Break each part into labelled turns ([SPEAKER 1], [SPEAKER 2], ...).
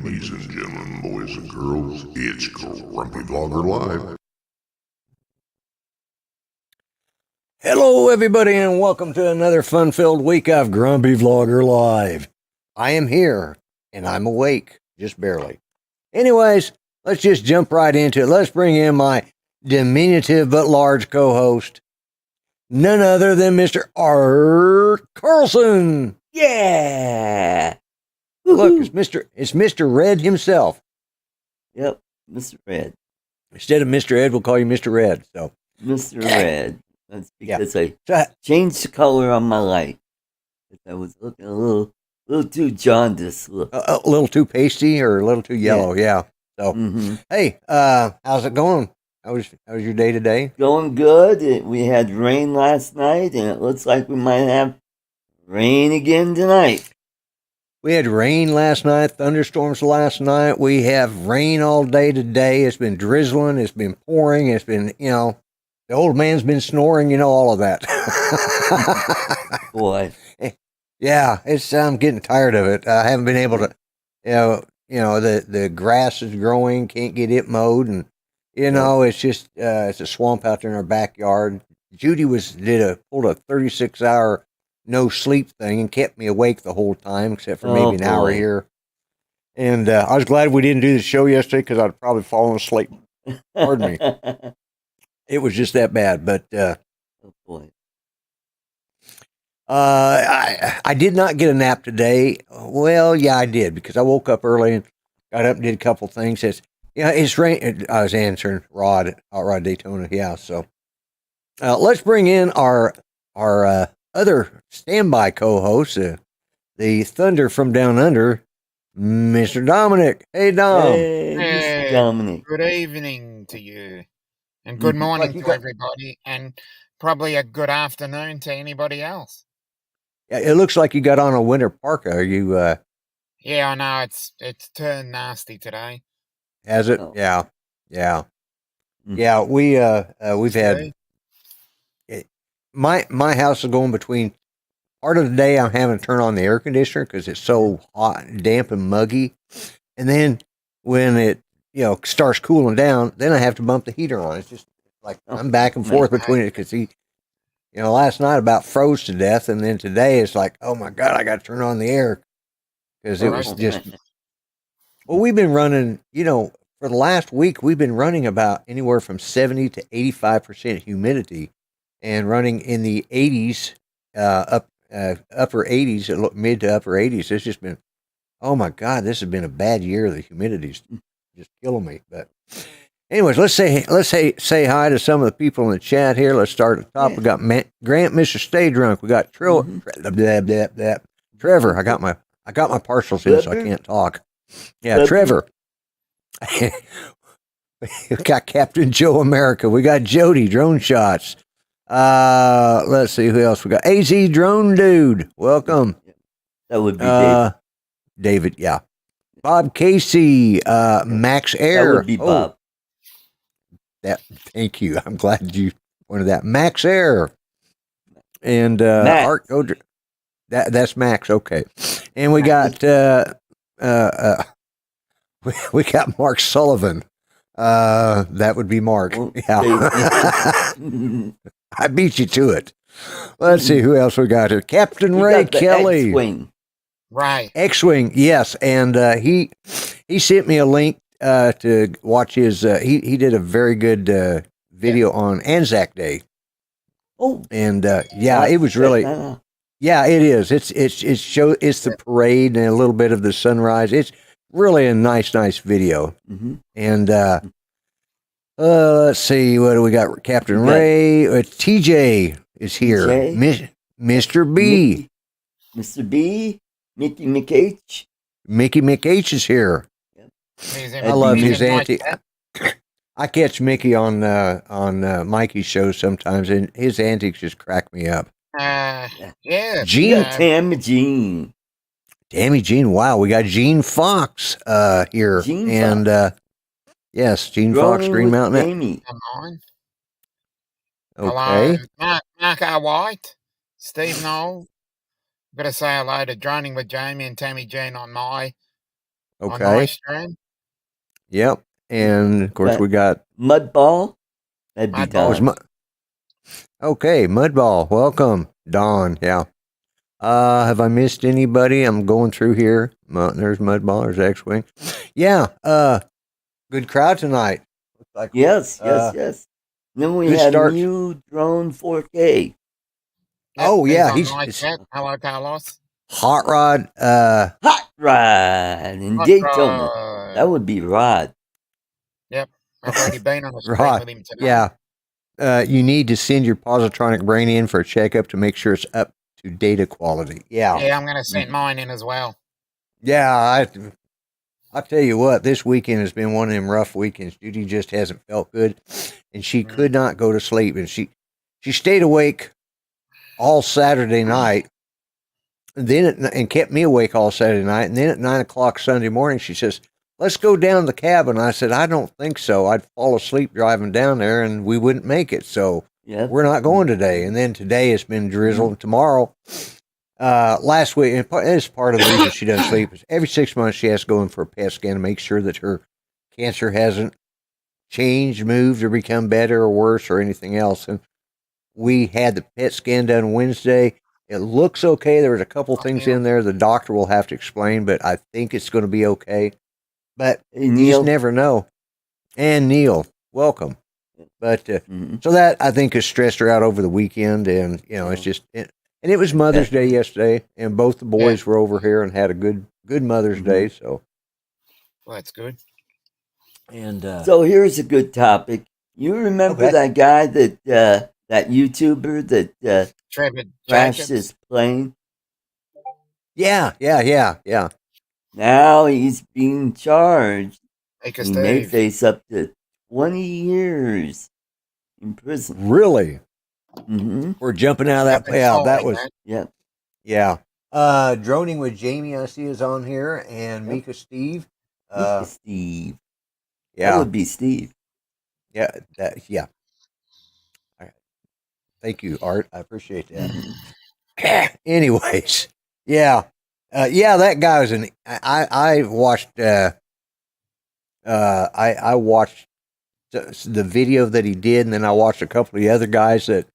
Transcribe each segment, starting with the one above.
[SPEAKER 1] Ladies and gentlemen, boys and girls, it's Grumpy Vlogger Live.
[SPEAKER 2] Hello, everybody, and welcome to another fun-filled week of Grumpy Vlogger Live. I am here, and I'm awake, just barely. Anyways, let's just jump right into it. Let's bring in my diminutive but large co-host, none other than Mr. Art Carlson.
[SPEAKER 3] Yeah.
[SPEAKER 2] Look, it's Mr. Red himself.
[SPEAKER 3] Yep, Mr. Red.
[SPEAKER 2] Instead of Mr. Ed, we'll call you Mr. Red. So,
[SPEAKER 3] Mr. Red. That's because
[SPEAKER 2] Yeah.
[SPEAKER 3] I changed the color on my light. I was looking a little too jaundiced look.
[SPEAKER 2] a little too pasty or a little too yellow, yeah. So, hey, how's it going? How was your day today?
[SPEAKER 3] Going good. We had rain last night, and it looks like we might have rain again tonight.
[SPEAKER 2] We had rain last night, thunderstorms last night. We have rain all day today. It's been drizzling. It's been pouring. It's been, the old man's been snoring, all of that.
[SPEAKER 3] Boy.
[SPEAKER 2] Yeah, I'm getting tired of it. I haven't been able to, the grass is growing, can't get it mowed. And, it's just, it's a swamp out there in our backyard. Judy pulled a 36-hour no sleep thing and kept me awake the whole time, except for maybe an hour here. And I was glad we didn't do the show yesterday because I'd probably fallen asleep. Pardon me. It was just that bad. But
[SPEAKER 3] oh boy.
[SPEAKER 2] I did not get a nap today. Well, yeah, I did, because I woke up early and got up and did a couple things. It's rain. I was answering Rod Daytona. Yeah. So let's bring in our other standby co-host, the Thunder from Down Under, Mr. Dominic. Hey, Dom.
[SPEAKER 3] Hey, Mr. Dominic.
[SPEAKER 4] Good evening to you, and good morning to everybody, and probably a good afternoon to anybody else.
[SPEAKER 2] Yeah, it looks like you got on a winter parka. Are you?
[SPEAKER 4] Yeah, I know it's turned nasty today.
[SPEAKER 2] Has it?
[SPEAKER 3] Oh.
[SPEAKER 2] Yeah. Yeah. We've had. My house is going between part of the day I'm having to turn on the air conditioner because it's so hot and damp and muggy. And then when it, starts cooling down, then I have to bump the heater on. It's just like I'm back and forth between it because last night about froze to death. And then today it's like, oh my God, I got to turn on the air because it was just, well, we've been running, for the last week, we've been running about anywhere from 70 to 85% humidity. And running in the 80s, upper 80s, mid to upper 80s. It's just been, oh my God, this has been a bad year. The humidity's just killing me. But anyways, let's say hi to some of the people in the chat here. Let's start at the top. We got Grant, Mr. Stay Drunk. We got Trevor. I got my partials in, so I can't talk. Yeah, Trevor. We got Captain Joe America. We got Jody Drone Shots. Let's see who else we got. AZ Drone Dude, welcome.
[SPEAKER 3] That would be
[SPEAKER 2] David, yeah. Bob Casey, Max Air.
[SPEAKER 3] That would be Bob.
[SPEAKER 2] Thank you. I'm glad you pointed that. Max Air. And
[SPEAKER 3] Max.
[SPEAKER 2] Art Goder. That's Max, okay. And we got we got Mark Sullivan. That would be Mark. Yeah. I beat you to it. Let's see who else we got here. Captain Ray Kelly.
[SPEAKER 3] X-Wing.
[SPEAKER 4] Right.
[SPEAKER 2] X-Wing, yes. And he sent me a link to watch his he did a very good video on Anzac Day.
[SPEAKER 3] Oh.
[SPEAKER 2] And it was really yeah, it is. It's the parade and a little bit of the sunrise. It's really a nice video. And let's see, what do we got? Captain Ray, TJ is here. Mr. B.
[SPEAKER 3] Mr. B. Mickey McH.
[SPEAKER 2] Mickey McH is here.
[SPEAKER 4] Yep.
[SPEAKER 2] I love his antics. I catch Mickey on Mikey's show sometimes, and his antics just crack me up.
[SPEAKER 4] Yeah.
[SPEAKER 2] Gene.
[SPEAKER 3] Tammy Jean.
[SPEAKER 2] Tammy Jean. Wow, we got Gene Fox here. Yes, Gene Fox, Green Mountain.
[SPEAKER 4] Come on.
[SPEAKER 2] Okay.
[SPEAKER 4] Hello, Mark R. White, Steve Knoll. Better say hello to Droning with Jamie and Tammy Jean on my On
[SPEAKER 2] Okay.
[SPEAKER 4] Restream.
[SPEAKER 2] Yep. And of course,
[SPEAKER 3] Got
[SPEAKER 2] we got
[SPEAKER 3] Mudball. That'd be
[SPEAKER 4] Mudball.
[SPEAKER 2] was
[SPEAKER 3] Don.
[SPEAKER 2] okay. Mudball, welcome, Dawn. Yeah. Have I missed anybody? I'm going through here. There's Mudball. There's X-wing. Yeah. Good crowd tonight. Looks like
[SPEAKER 3] Yes. Yes. Then we
[SPEAKER 2] good
[SPEAKER 3] had
[SPEAKER 2] start.
[SPEAKER 3] new drone 4K.
[SPEAKER 4] Yep,
[SPEAKER 2] Oh
[SPEAKER 4] he's
[SPEAKER 2] yeah,
[SPEAKER 4] on
[SPEAKER 2] he's
[SPEAKER 4] my
[SPEAKER 2] it's
[SPEAKER 4] chat. Hello, Carlos.
[SPEAKER 2] Hot Rod.
[SPEAKER 3] Hot Rod in
[SPEAKER 4] Hot
[SPEAKER 3] Daytona.
[SPEAKER 4] Rod.
[SPEAKER 3] That would be Rod.
[SPEAKER 4] Yep, I've already been on the stream
[SPEAKER 2] Rod.
[SPEAKER 4] with him today.
[SPEAKER 2] Yeah. You need to send your positronic brain in for a checkup to make sure it's up to data quality. Yeah.
[SPEAKER 4] Yeah, I'm going to send mine in as well.
[SPEAKER 2] Yeah. I'll tell you what, this weekend has been one of them rough weekends. Judy just hasn't felt good, and she could not go to sleep, and she stayed awake all Saturday night, and kept me awake all Saturday night, and then at 9:00 Sunday morning, she says, "Let's go down to the cabin." I said, "I don't think so. I'd fall asleep driving down there, and we wouldn't make it. So we're not going today." And then today it's been drizzle, and tomorrow. Last week, and it's part of the reason she doesn't sleep, is every 6 months she has to go in for a PET scan to make sure that her cancer hasn't changed, moved, or become better or worse or anything else. And we had the PET scan done Wednesday. It looks okay. There was a couple things in there the doctor will have to explain, but I think it's going to be okay. But you just never know. And Neil, welcome. But so that I think has stressed her out over the weekend, and it's just. And it was Mother's Day yesterday, and both the boys were over here and had a good Mother's Day. So,
[SPEAKER 4] well, that's good.
[SPEAKER 2] And
[SPEAKER 3] so here's a good topic. You remember that guy that that YouTuber that crashed his plane?
[SPEAKER 2] Yeah.
[SPEAKER 3] Now he's being charged.
[SPEAKER 4] He
[SPEAKER 3] may face up to 20 years in prison.
[SPEAKER 2] Really?
[SPEAKER 3] Mm-hmm.
[SPEAKER 2] We're jumping out of that. Yeah, that was. Yeah. Droning with Jamie, I see, is on here, and Mika Steve.
[SPEAKER 3] Steve.
[SPEAKER 2] Yeah,
[SPEAKER 3] that would be Steve.
[SPEAKER 2] Yeah. Yeah. All right. Thank you, Art. I appreciate that. Anyways, yeah, that guy was an. I watched. I watched the video that he did, and then I watched a couple of the other guys that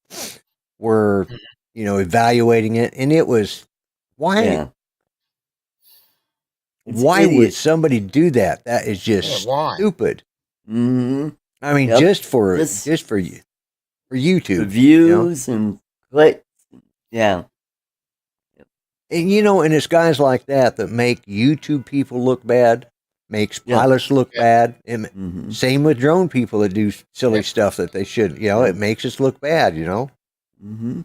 [SPEAKER 2] were, evaluating it, and it was why would somebody do that? That is just stupid.
[SPEAKER 3] Mm-hmm.
[SPEAKER 2] I mean, just for you, for YouTube,
[SPEAKER 3] for views and clicks. Yeah.
[SPEAKER 2] And and it's guys like that make YouTube people look bad, makes pilots look bad. And same with drone people that do silly stuff that they shouldn't. It makes us look bad.
[SPEAKER 3] Mm-hmm.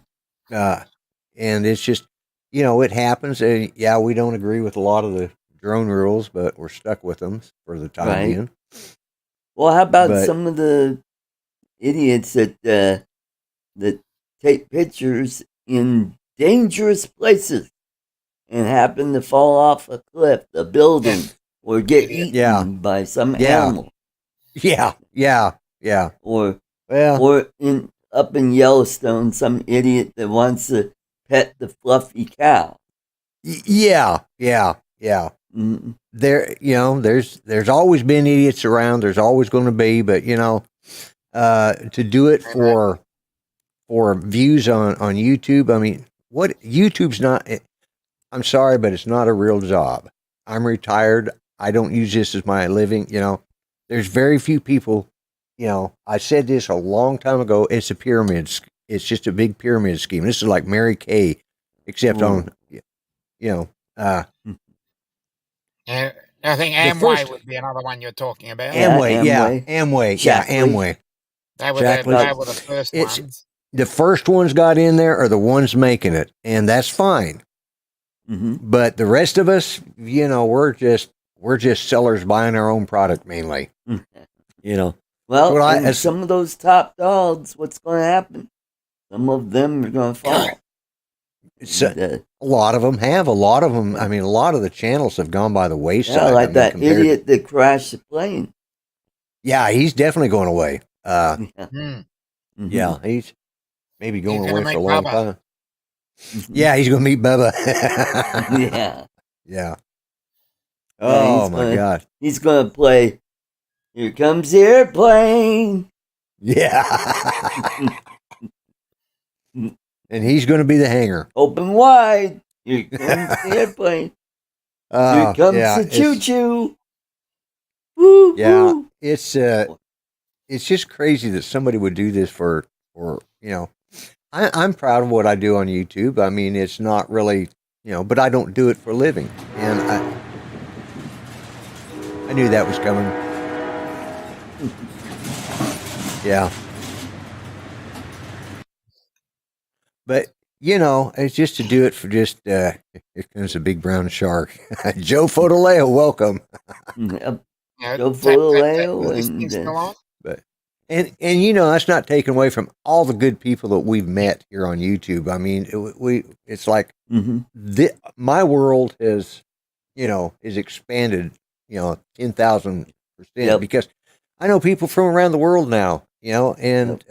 [SPEAKER 2] And it's just, it happens. And we don't agree with a lot of the drone rules, but we're stuck with them for the time being.
[SPEAKER 3] Well, how about some of the idiots that take pictures in dangerous places and happen to fall off a cliff, a building, or get eaten by some animal?
[SPEAKER 2] Yeah.
[SPEAKER 3] Or up in Yellowstone, some idiot that wants to pet the fluffy cow.
[SPEAKER 2] Yeah. Mm-hmm. There's always been idiots around. There's always going to be, but to do it for views on YouTube. I mean, what YouTube's not. I'm sorry, but it's not a real job. I'm retired. I don't use this as my living. There's very few people. I said this a long time ago. It's a pyramid. It's just a big pyramid scheme. This is like Mary Kay, except on,
[SPEAKER 4] I think Amway would be another one you're talking about.
[SPEAKER 2] Amway. Amway.
[SPEAKER 4] They were the first ones.
[SPEAKER 2] The first ones got in there are the ones making it, and that's fine.
[SPEAKER 3] Mm-hmm.
[SPEAKER 2] But the rest of us, we're just sellers buying our own product mainly.
[SPEAKER 3] Well, some of those top dogs, what's going to happen? Some of them are going to fall.
[SPEAKER 2] A lot of them have. A lot of them. I mean, a lot of the channels have gone by the wayside.
[SPEAKER 3] Yeah, like that idiot that crashed the plane.
[SPEAKER 2] Yeah, he's definitely going away.
[SPEAKER 3] Yeah,
[SPEAKER 2] he's maybe going away for a long time. Yeah, he's going to meet Bubba.
[SPEAKER 3] Yeah.
[SPEAKER 2] Oh my God.
[SPEAKER 3] He's gonna play Here Comes the Airplane.
[SPEAKER 2] Yeah. And he's going to be the hanger.
[SPEAKER 3] Open wide. Here comes the airplane. Here comes the choo-choo. Woo,
[SPEAKER 2] yeah,
[SPEAKER 3] woo.
[SPEAKER 2] it's just crazy that somebody would do this for I'm proud of what I do on YouTube. I mean, it's not really, but I don't do it for a living. And I knew that was coming. Yeah. But, it's just to do it for just, here comes a big brown shark. Joe Fodoleo, welcome.
[SPEAKER 3] Yep.
[SPEAKER 4] Yeah,
[SPEAKER 3] Joe Fodoleo
[SPEAKER 4] listening's still on.
[SPEAKER 2] But and that's not taken away from all the good people that we've met here on YouTube. I mean, it's like my world has expanded 10,000% because I know people from around the world now, and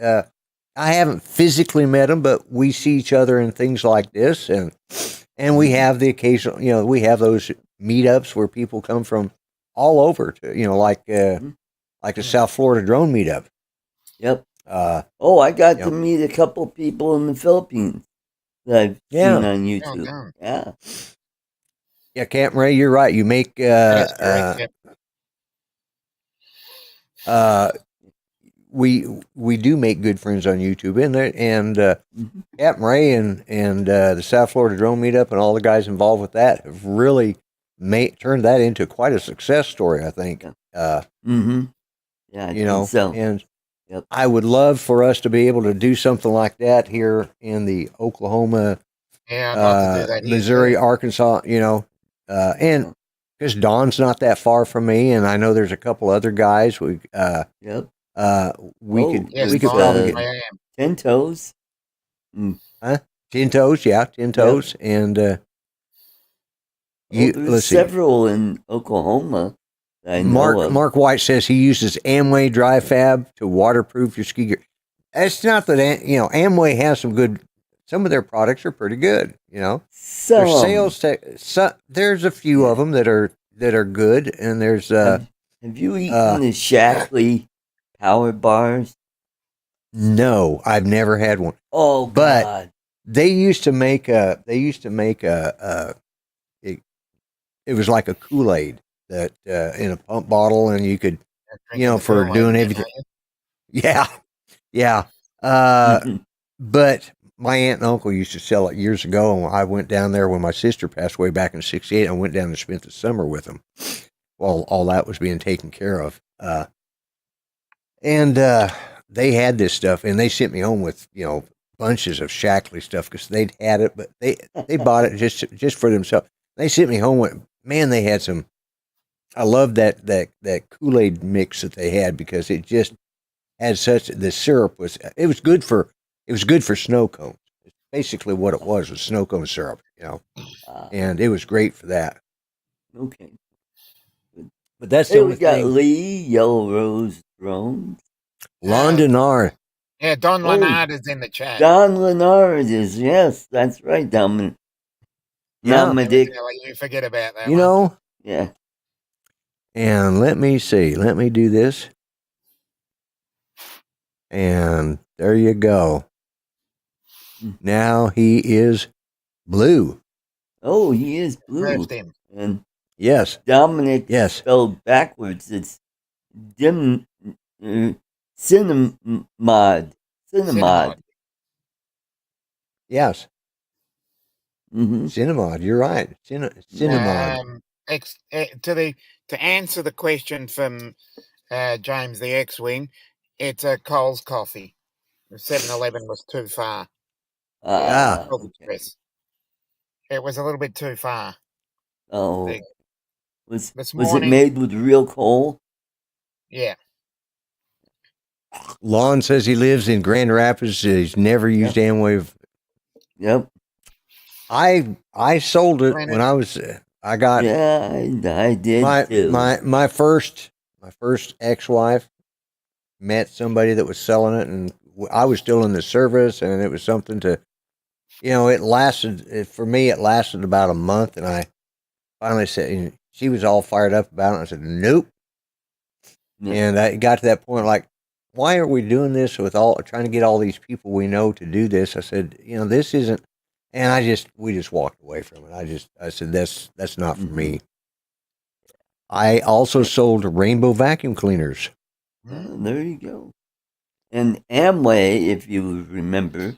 [SPEAKER 2] I haven't physically met them, but we see each other in things like this, and we have the occasional, we have those meetups where people come from all over to, like the South Florida drone meetup.
[SPEAKER 3] Yep. I got to meet a couple people in the Philippines that I've seen on YouTube.
[SPEAKER 2] Yeah, Captain Ray, you're right. You make we do make good friends on YouTube, and Captain Ray and the South Florida Drone Meetup and all the guys involved with that have really turned that into quite a success story, I think.
[SPEAKER 3] Yeah, I think so.
[SPEAKER 2] And I would love for us to be able to do something like that here in the Oklahoma,
[SPEAKER 4] I'd love to do that
[SPEAKER 2] Missouri, Arkansas, and because Don's not that far from me, and I know there's a couple other guys. We could probably get
[SPEAKER 3] 10 Toes.
[SPEAKER 2] Huh? 10 Toes, yeah, 10 Toes, and
[SPEAKER 3] there's several in Oklahoma. I know
[SPEAKER 2] Mark White says he uses Amway dry fab to waterproof your ski gear. It's not that Amway has some of their products are pretty good. Their sales there's a few of them that are good, and there's
[SPEAKER 3] have you eaten the Shackley power bars?
[SPEAKER 2] No, I've never had one.
[SPEAKER 3] Oh,
[SPEAKER 2] but
[SPEAKER 3] God.
[SPEAKER 2] They used to make it was like a Kool-Aid that in a pump bottle, and you could for doing everything. Yeah. But my aunt and uncle used to sell it years ago, and I went down there when my sister passed away back in '68. I went down and spent the summer with them while all that was being taken care of. And they had this stuff, and they sent me home with bunches of Shackley stuff because they'd had it, but they bought it just for themselves. They sent me home with, man, they had some. I love that Kool-Aid mix that they had because it just had the syrup was good for snow cones. It's basically what it was snow cone syrup, and it was great for that.
[SPEAKER 3] Okay.
[SPEAKER 2] But that's the only
[SPEAKER 3] we got
[SPEAKER 2] thing.
[SPEAKER 3] Lee, Yellow Rose Drones.
[SPEAKER 2] Lon Denard.
[SPEAKER 4] Yeah, Don Leonard is in the chat.
[SPEAKER 3] Don Leonard is, yes, that's right, Dominic.
[SPEAKER 2] Yeah.
[SPEAKER 4] You forget about that
[SPEAKER 3] Yeah.
[SPEAKER 2] And let me see. Let me do this. And there you go. Now he is blue.
[SPEAKER 3] Oh, he is blue. And
[SPEAKER 2] yes.
[SPEAKER 3] Dominic spelled backwards. It's Cinnamod.
[SPEAKER 2] Yes.
[SPEAKER 3] Mm-hmm.
[SPEAKER 2] Cinnamod, you're right. Cinnamod.
[SPEAKER 4] To answer the question from James the X-Wing, it's a Coles coffee. 7-Eleven was too far.
[SPEAKER 3] Okay.
[SPEAKER 4] It was a little bit too far.
[SPEAKER 3] Oh. Was it made with real coal?
[SPEAKER 4] Yeah.
[SPEAKER 2] Lon says he lives in Grand Rapids. He's never used Amway.
[SPEAKER 3] Yep.
[SPEAKER 2] I sold it when I was. I got.
[SPEAKER 3] Yeah, I did too.
[SPEAKER 2] My first ex-wife met somebody that was selling it, and I was still in the service, and it was something to, it lasted for me. It lasted about a month, and I finally said, she was all fired up about it. I said, nope.
[SPEAKER 3] Yeah.
[SPEAKER 2] And I got to that point, like, why are we doing this with trying to get all these people we know to do this? I said, this isn't, and we just walked away from it. I said, that's not for me. I also sold rainbow vacuum cleaners.
[SPEAKER 3] There you go. And Amway, if you remember,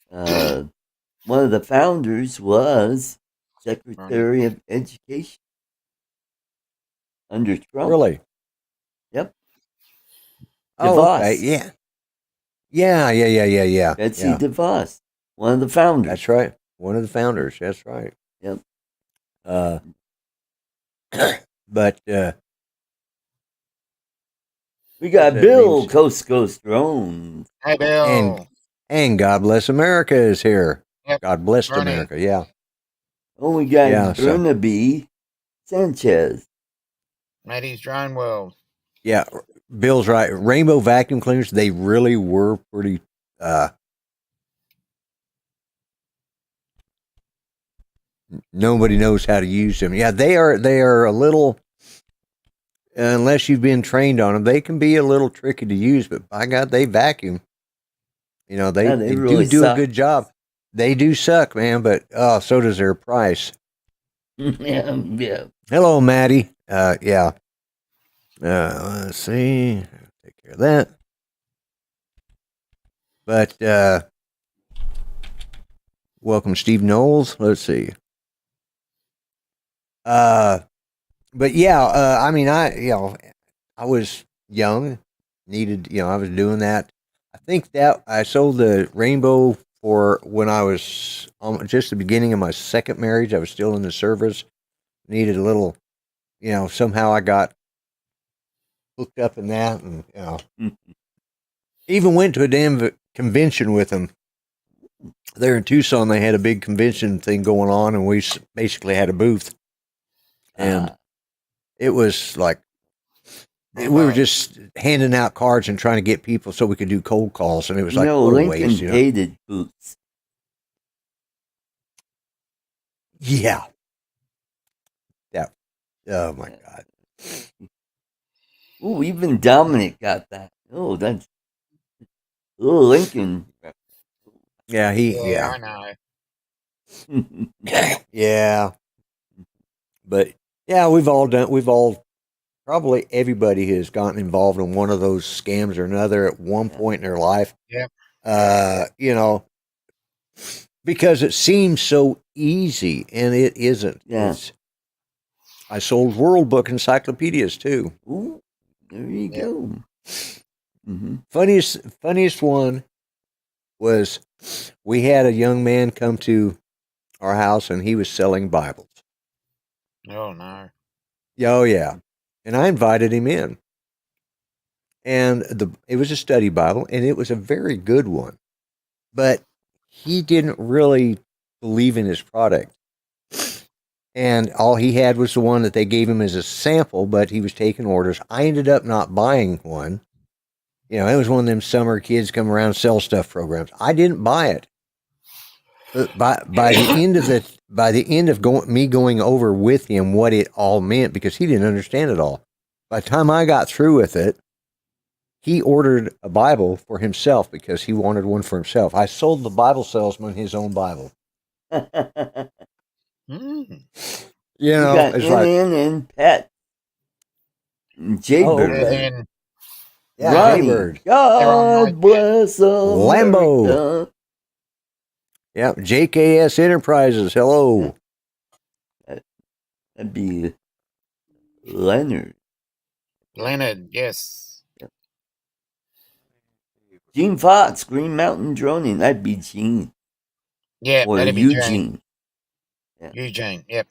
[SPEAKER 3] one of the founders was Secretary of Education under Trump.
[SPEAKER 2] Really?
[SPEAKER 3] Yep.
[SPEAKER 2] Oh,
[SPEAKER 3] DeVos.
[SPEAKER 2] okay. Yeah.
[SPEAKER 3] Betsy
[SPEAKER 2] yeah.
[SPEAKER 3] DeVos, one of the founders.
[SPEAKER 2] That's right. One of the founders. That's right.
[SPEAKER 3] Yep.
[SPEAKER 2] But
[SPEAKER 3] we got Bill Coast Drones.
[SPEAKER 4] Hey, Bill.
[SPEAKER 2] And God Bless America is here.
[SPEAKER 4] Yep.
[SPEAKER 2] God bless
[SPEAKER 4] Bernie.
[SPEAKER 2] America. Yeah.
[SPEAKER 3] Oh, we got Bernabe Sanchez.
[SPEAKER 4] Maddie's Drone World.
[SPEAKER 2] Yeah. Bill's right. Rainbow vacuum cleaners, they really were pretty nobody knows how to use them. Yeah, they are a little, unless you've been trained on them, they can be a little tricky to use, but by God, they vacuum. They really do a good job. They do suck, man, but so does their price.
[SPEAKER 3] Yeah.
[SPEAKER 2] Hello, Maddie. Yeah. Let's see. Take care of that. But welcome, Steve Knowles. Let's see. But yeah, I mean, I was young, needed, I was doing that. I think that I sold the rainbow for when I was just the beginning of my second marriage. I was still in the service, needed a little, somehow I got hooked up in that, and even went to a damn convention with them. There in Tucson, they had a big convention thing going on, and we basically had a booth. And it was like, we were just handing out cards and trying to get people so we could do cold calls. And it was like, what
[SPEAKER 3] Lincoln
[SPEAKER 2] a waste,
[SPEAKER 3] hated booths.
[SPEAKER 2] Yeah. Yeah. Oh, my God.
[SPEAKER 3] Oh, even Dominic got that. Oh, that's... Oh, Lincoln.
[SPEAKER 2] Yeah,
[SPEAKER 4] I know.
[SPEAKER 2] Yeah. But, yeah, we've all, probably everybody has gotten involved in one of those scams or another at one point in their life.
[SPEAKER 4] Yeah.
[SPEAKER 2] Because it seems so easy, and it isn't.
[SPEAKER 3] Yeah.
[SPEAKER 2] I sold World Book encyclopedias too.
[SPEAKER 3] Ooh, there you go. Mm-hmm.
[SPEAKER 2] Funniest one was we had a young man come to our house, and he was selling Bibles.
[SPEAKER 4] Oh, no.
[SPEAKER 2] Oh, yeah. And I invited him in. And it was a study Bible, and it was a very good one. But he didn't really believe in his product. And all he had was the one that they gave him as a sample, but he was taking orders. I ended up not buying one. It was one of them summer kids come around sell stuff programs. I didn't buy it. But by the end of going over with him what it all meant, because he didn't understand it all. By the time I got through with it, he ordered a Bible for himself because he wanted one for himself. I sold the Bible salesman his own Bible.
[SPEAKER 3] It's like and Pet, Jaybird,
[SPEAKER 2] okay.
[SPEAKER 3] Jaybird. God bless
[SPEAKER 2] Lambo. Yeah, JKS Enterprises. Hello.
[SPEAKER 3] That'd be Leonard.
[SPEAKER 4] Yes.
[SPEAKER 3] Yep. Gene Fox, Green Mountain Droning. That'd be Gene.
[SPEAKER 4] Yeah,
[SPEAKER 3] or
[SPEAKER 4] that'd be
[SPEAKER 3] Eugene.
[SPEAKER 4] Yeah. Eugene. Yep.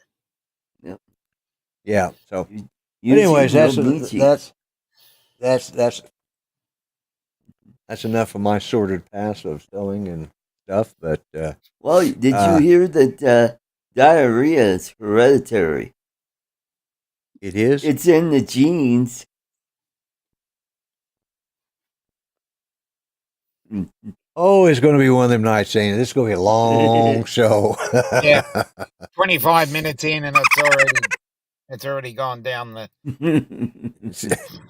[SPEAKER 2] Yeah. So, anyways, that's enough of my sordid past of selling and stuff. But
[SPEAKER 3] well, did you hear that diarrhea is hereditary?
[SPEAKER 2] It is.
[SPEAKER 3] It's in the genes.
[SPEAKER 2] Oh, it's going to be one of them nights, saying this is going to be a long show.
[SPEAKER 4] Yeah, 25 minutes in, and it's already It's already gone down the.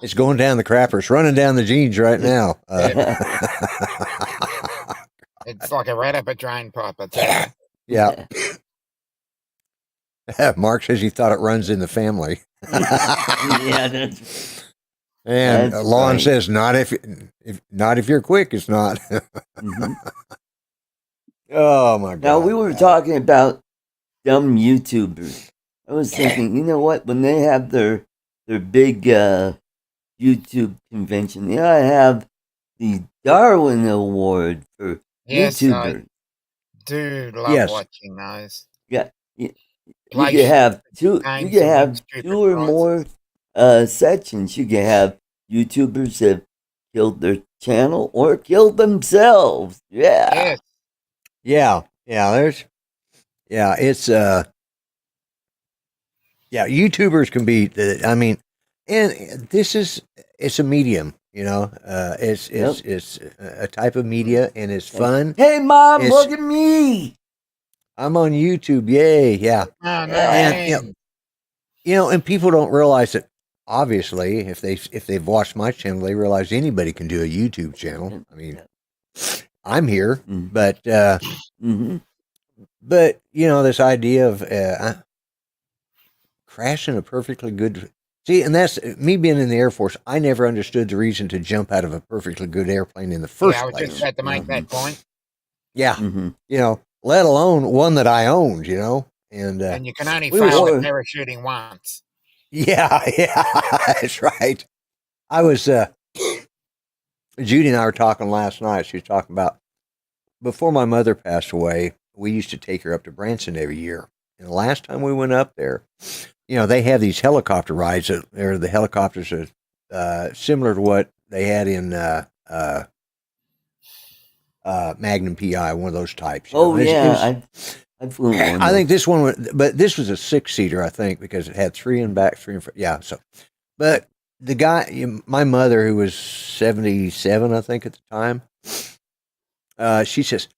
[SPEAKER 2] It's going down the crapper. It's running down the jeans right now.
[SPEAKER 4] It's like a rat up a drain pipe, I tell you.
[SPEAKER 2] Yeah. Mark says he thought it runs in the family.
[SPEAKER 3] Yeah,
[SPEAKER 2] And
[SPEAKER 3] that's
[SPEAKER 2] Lon
[SPEAKER 3] right.
[SPEAKER 2] says, not if you're quick, it's not.
[SPEAKER 3] Mhm.
[SPEAKER 2] Oh my God.
[SPEAKER 3] Now we were talking about dumb YouTubers. I was thinking, you know what? When they have their big YouTube convention, they ought to have the Darwin Award for
[SPEAKER 4] Yes, I
[SPEAKER 3] YouTubers.
[SPEAKER 4] do love
[SPEAKER 2] Yes.
[SPEAKER 4] watching those.
[SPEAKER 3] Yeah, you
[SPEAKER 4] Play
[SPEAKER 3] could have two. You
[SPEAKER 4] games
[SPEAKER 3] could
[SPEAKER 4] and win
[SPEAKER 3] have
[SPEAKER 4] stupid
[SPEAKER 3] two or
[SPEAKER 4] prizes.
[SPEAKER 3] more sections. You could have YouTubers that killed their channel or killed themselves. Yeah.
[SPEAKER 4] Yes.
[SPEAKER 2] Yeah. It's YouTubers can be, I mean, and it's a medium, it's a type of media, and it's fun.
[SPEAKER 3] Hey, Mom, look at me.
[SPEAKER 2] I'm on YouTube. Yay. Yeah.
[SPEAKER 4] Oh, no,
[SPEAKER 2] And, and people don't realize that, obviously, if they've watched my channel, they realize anybody can do a YouTube channel. I mean, I'm here, but, but, this idea of, crashing a perfectly good. See, and that's me being in the Air Force. I never understood the reason to jump out of a perfectly good airplane in the first
[SPEAKER 4] I was
[SPEAKER 2] place.
[SPEAKER 4] just about to make that point.
[SPEAKER 2] Yeah, let alone one that I owned.
[SPEAKER 4] And you can only fail at parachuting once.
[SPEAKER 2] Yeah, that's right. I was Judy and I were talking last night. She was talking about before my mother passed away. We used to take her up to Branson every year, and the last time we went up there, they have these helicopter rides. The helicopters are similar to what they had in Magnum PI, one of those types.
[SPEAKER 3] I flew one.
[SPEAKER 2] I think this one, but this was a 6-seater, I think, because it had 3 in back, 3 in front. Yeah. So, but the guy, my mother, who was 77, I think at the time, she says,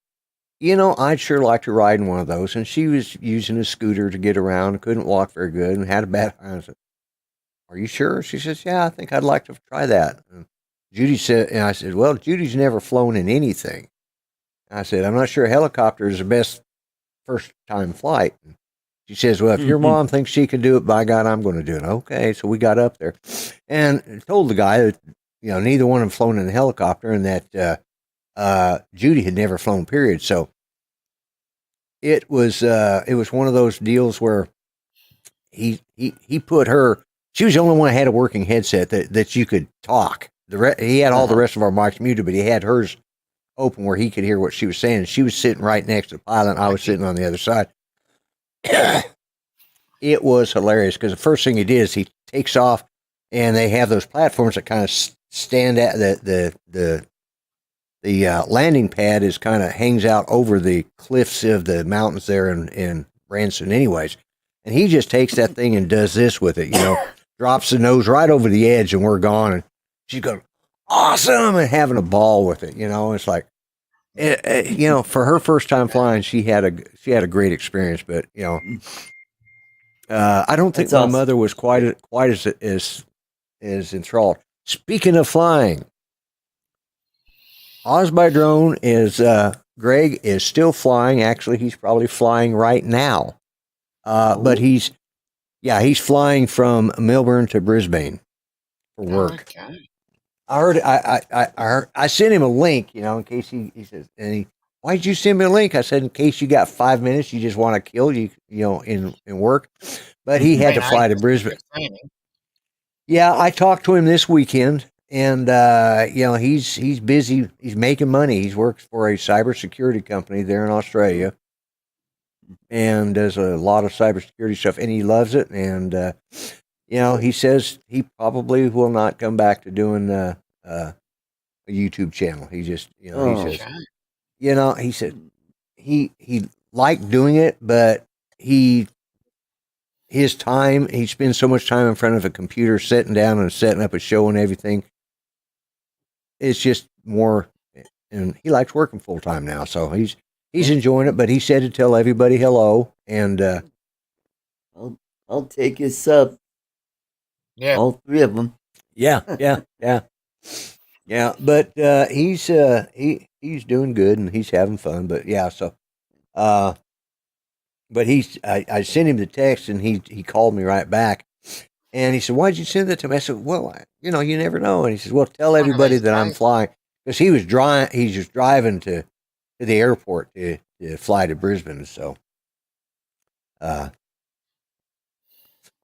[SPEAKER 2] I'd sure like to ride in one of those. And she was using a scooter to get around, couldn't walk very good, and had a bad. I said, "Are you sure?" She says, "Yeah, I think I'd like to try that." And Judy said, and I said, "Well, Judy's never flown in anything." I said, "I'm not sure a helicopter is the best first time flight." And she says, "Well, if your mom thinks she can do it, by God, I'm going to do it." Okay, so we got up there and told the guy that neither one of them flown in a helicopter, and that Judy had never flown. Period. So it was one of those deals where he put her. She was the only one that had a working headset that you could talk. He had all the rest of our mics muted, but he had hers open where he could hear what she was saying. She was sitting right next to the pilot, and I was sitting on the other side. It was hilarious because the first thing he did is he takes off, and they have those platforms that kind of stand at the landing pad is kind of hangs out over the cliffs of the mountains there in Branson anyways. And he just takes that thing and does this with it, drops the nose right over the edge, and we're gone. And she's going, awesome, and having a ball with it. It's like, for her first time flying, she had a great experience. But I don't think my mother was quite as enthralled. Speaking of flying, Oz by Drone is Greg is still flying. Actually, he's probably flying right now. But he's flying from Melbourne to Brisbane for work.
[SPEAKER 4] Okay.
[SPEAKER 2] I heard, I sent him a link, in case he says, why did you send me a link? I said, in case you got 5 minutes, you just want to kill in work. But he had to fly to Brisbane. Yeah, I talked to him this weekend, and he's busy. He's making money. He's worked for a cybersecurity company there in Australia, and does a lot of cybersecurity stuff, and he loves it. And he says he probably will not come back to doing a YouTube channel. He just, he says, he said he liked doing it, but he spends so much time in front of a computer, sitting down and setting up a show and everything. It's just more, and he likes working full time now, so he's enjoying it. But he said to tell everybody hello, and
[SPEAKER 3] I'll take his sub.
[SPEAKER 4] Yeah.
[SPEAKER 3] All three of them.
[SPEAKER 2] Yeah. But he's doing good and he's having fun. But yeah, so but I sent him the text and he called me right back and he said, "Why'd you send that to me?" I said, "Well, you never know." And he says, "Well, tell
[SPEAKER 4] One of
[SPEAKER 2] everybody
[SPEAKER 4] these
[SPEAKER 2] that I'm
[SPEAKER 4] days.
[SPEAKER 2] flying," because he was he's just driving to the airport to fly to Brisbane. So, or